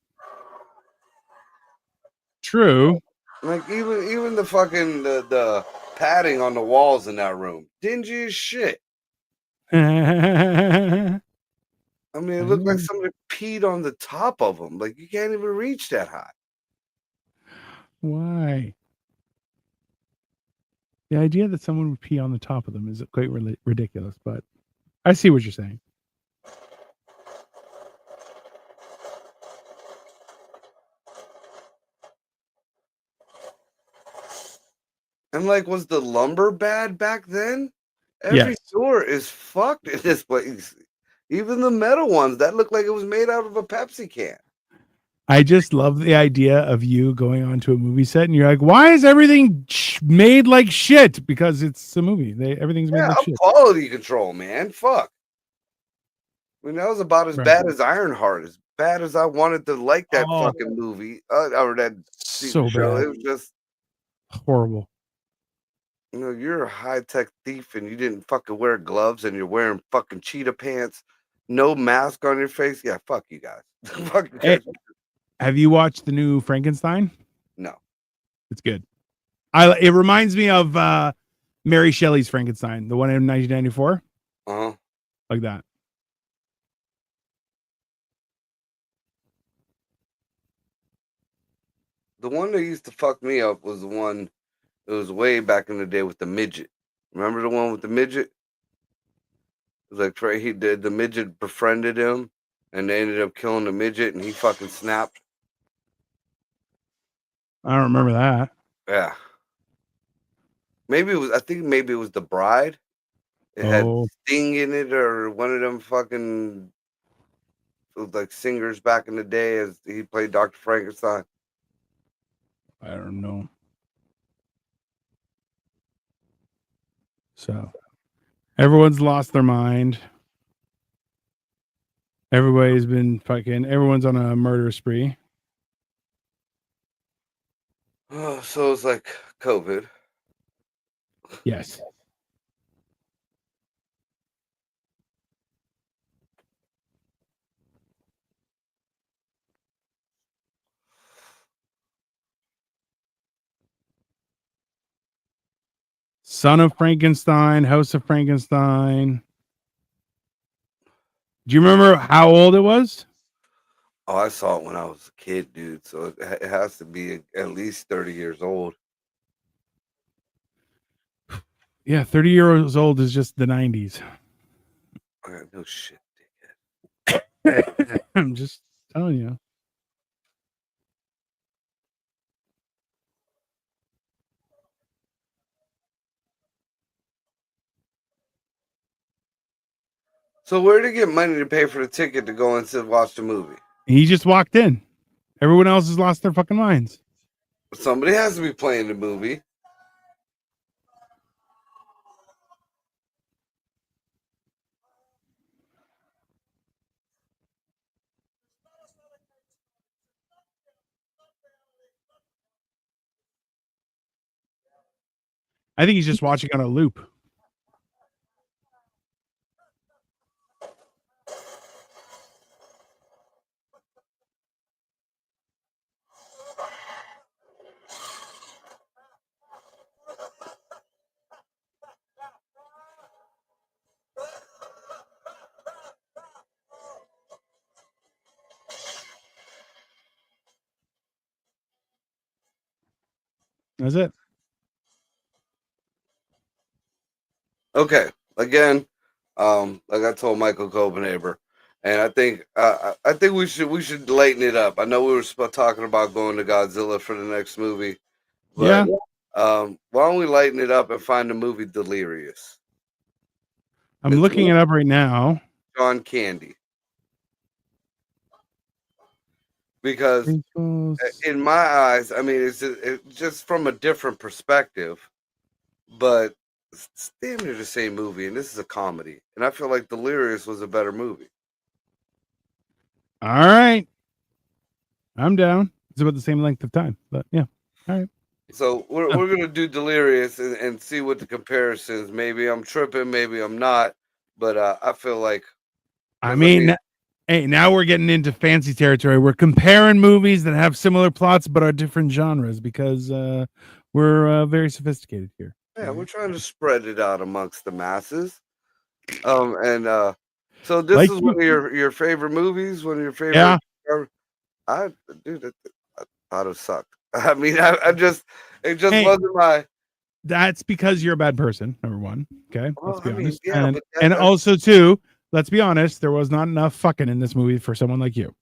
Speaker 1: true.
Speaker 2: Like even the fucking the padding on the walls in that room, dingy as shit.
Speaker 1: I
Speaker 2: I mean, it looked like somebody peed on the top of them. Like you can't even reach that high.
Speaker 1: Why? The idea that someone would pee on the top of them is quite ridiculous, but I see what you're saying.
Speaker 2: And like, was the lumber bad back then? Every
Speaker 1: Yes.
Speaker 2: door is fucked in this place. Even the metal ones that looked like it was made out of a Pepsi can.
Speaker 1: I just love the idea of you going onto a movie set and you're like, why is everything made like shit? Because it's a movie. Everything's made like
Speaker 2: I'm
Speaker 1: shit.
Speaker 2: quality control, man. Fuck. I mean, that was about as
Speaker 1: Right.
Speaker 2: bad as Ironheart, as bad as I wanted to like that
Speaker 1: Oh.
Speaker 2: fucking movie or that
Speaker 1: So
Speaker 2: TV show.
Speaker 1: bad.
Speaker 2: It was just
Speaker 1: Horrible.
Speaker 2: You're a high tech thief and you didn't fucking wear gloves and you're wearing fucking cheetah pants, no mask on your face. Yeah, fuck you guys. Fuck you guys.
Speaker 1: Hey, have you watched the new Frankenstein?
Speaker 2: No.
Speaker 1: It's good. It reminds me of Mary Shelley's Frankenstein, the one in 1994.
Speaker 2: Uh-huh.
Speaker 1: Like that.
Speaker 2: The one that used to fuck me up was the one that was way back in the day with the midget. Remember the one with the midget? It was like he did the midget befriended him and they ended up killing the midget and he fucking snapped.
Speaker 1: I don't remember that.
Speaker 2: Yeah. I think maybe it was The Bride. It had Sting in it or one of them fucking like singers back in the day as he played Dr. Frankenstein.
Speaker 1: I don't know. So everyone's lost their mind. Everybody's been everyone's on a murder spree.
Speaker 2: Oh, so it's like COVID.
Speaker 1: Yes. Son of Frankenstein, House of Frankenstein. Do you remember how old it was?
Speaker 2: Oh, I saw it when I was a kid, dude. So it has to be at least 30 years old.
Speaker 1: Yeah, 30 years old is just the 90s.
Speaker 2: No shit,
Speaker 1: dickhead. I'm just telling you.
Speaker 2: So where did he get money to pay for the ticket to go and sit watch the movie?
Speaker 1: He just walked in. Everyone else has lost their fucking minds.
Speaker 2: Somebody has to be playing the movie.
Speaker 1: I think he's just watching on a loop. That's it.
Speaker 2: Okay. Again, like I told Michael Copenhaver, And I think we should lighten it up. I know we were talking about going to Godzilla for the next movie, but why don't we lighten it up and find the movie Delirious?
Speaker 1: I'm looking it up right now.
Speaker 2: John Candy. Because in my eyes, I mean, it's just from a different perspective, but it's damn near the same movie, and this is a comedy. And I feel like Delirious was a better movie.
Speaker 1: All right. I'm down. It's about the same length of time, but yeah. All right.
Speaker 2: So we're going to do Delirious and see what the comparisons. Maybe I'm tripping, maybe I'm not, but I feel like...
Speaker 1: I mean, hey, now we're getting into fancy territory. We're comparing movies that have similar plots but are different genres because we're very sophisticated here.
Speaker 2: Yeah, we're trying to spread it out amongst the masses. So this like is one of your favorite movies, one of your favorite.
Speaker 1: Yeah.
Speaker 2: I thought it sucked. I mean, it just wasn't my.
Speaker 1: That's because you're a bad person, number one. Okay,
Speaker 2: well,
Speaker 1: let's be honest.
Speaker 2: Yeah,
Speaker 1: and also, too, let's be honest, there was not enough fucking in this movie for someone like you.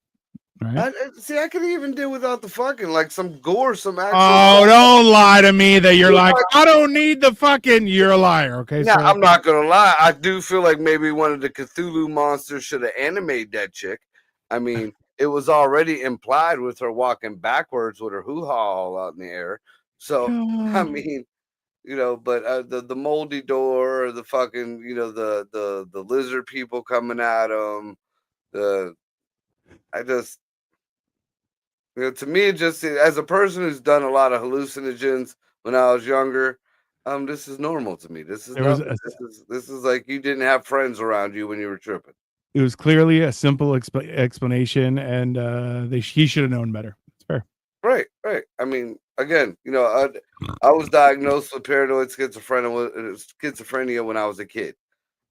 Speaker 1: Right?
Speaker 2: I could even do without the fucking, like some gore, some action.
Speaker 1: Oh, don't lie to me that you're like, I don't need the fucking. You're a liar. Okay,
Speaker 2: yeah, I'm not gonna lie. I do feel like maybe one of the Cthulhu monsters should have animated that chick. I mean, it was already implied with her walking backwards with her hoo-ha all out in the air. So I mean, but the moldy door, the fucking, the lizard people coming at them, to me, it just, as a person who's done a lot of hallucinogens when I was younger, this is normal to me. This is this is like you didn't have friends around you when you were tripping.
Speaker 1: It was clearly a simple explanation, and he should have known better. It's fair.
Speaker 2: Right. I mean, again, I was diagnosed with paranoid schizophrenia when I was a kid,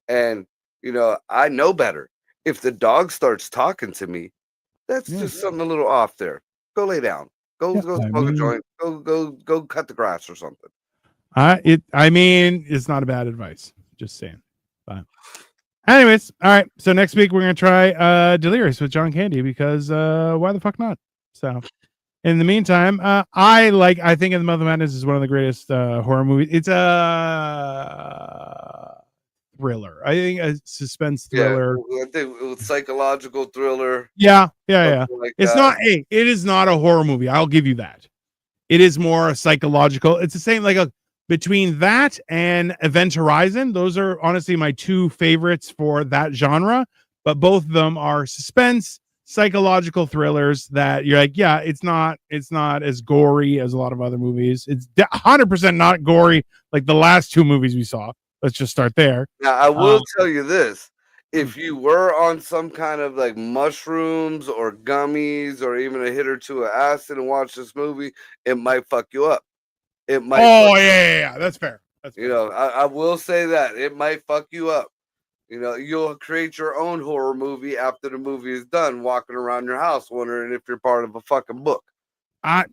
Speaker 2: and I know better. If the dog starts talking to me, that's just something a little off there. Go lay down. Go smoke a joint. Go cut the grass or something.
Speaker 1: I mean, it's not a bad advice. Just saying. But anyways, all right. So next week we're gonna try Delirious with John Candy because why the fuck not? So in the meantime, I think In the Mouth of Madness is one of the greatest horror movies. It's a thriller. I think a suspense thriller.
Speaker 2: Yeah, I think it was psychological thriller.
Speaker 1: Yeah. Like it's not. Hey, it is not a horror movie. I'll give you that. It is more a psychological. It's the same between that and Event Horizon. Those are honestly my two favorites for that genre. But both of them are suspense, psychological thrillers that you're like, yeah, it's not as gory as a lot of other movies. It's 100% not gory like the last two movies we saw. Let's just start there.
Speaker 2: Now, I will tell you this. If you were on some kind of like mushrooms or gummies or even a hit or two of acid and watch this movie, it might fuck you up. It might.
Speaker 1: Oh, yeah. That's fair.
Speaker 2: I will say that. It might fuck you up. You'll create your own horror movie after the movie is done, walking around your house wondering if you're part of a fucking book.
Speaker 1: I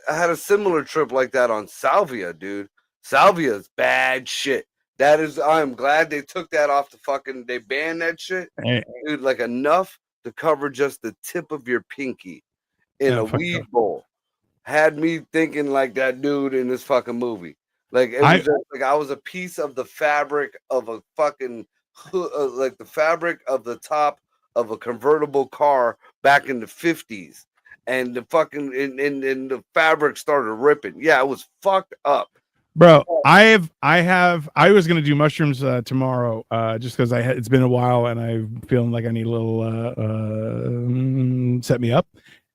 Speaker 2: had a similar trip like that on Salvia, dude. Salvia's bad shit. I'm glad they took that off they banned that shit. Dude, like enough to cover just the tip of your pinky in a weed bowl. Had me thinking like that dude in this fucking movie. Like it was just like I was a piece of the fabric of a fucking like the fabric of the top of a convertible car back in the 50s. And the fucking and the fabric started ripping. Yeah, it was fucked up.
Speaker 1: Bro, I was gonna do mushrooms tomorrow, just because it's been a while and I'm feeling like I need a little set me up.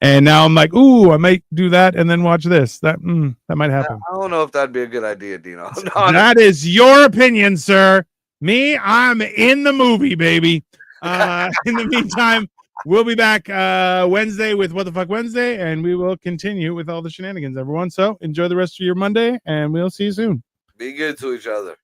Speaker 1: And now I'm like, ooh, I might do that and then watch this. That might happen.
Speaker 2: I don't know if that'd be a good idea, Dino.
Speaker 1: That is your opinion, sir. Me, I'm in the movie, baby. In the meantime, we'll be back Wednesday with What the Fuck Wednesday, and we will continue with all the shenanigans, everyone. So enjoy the rest of your Monday, and we'll see you soon.
Speaker 2: Be good to each other.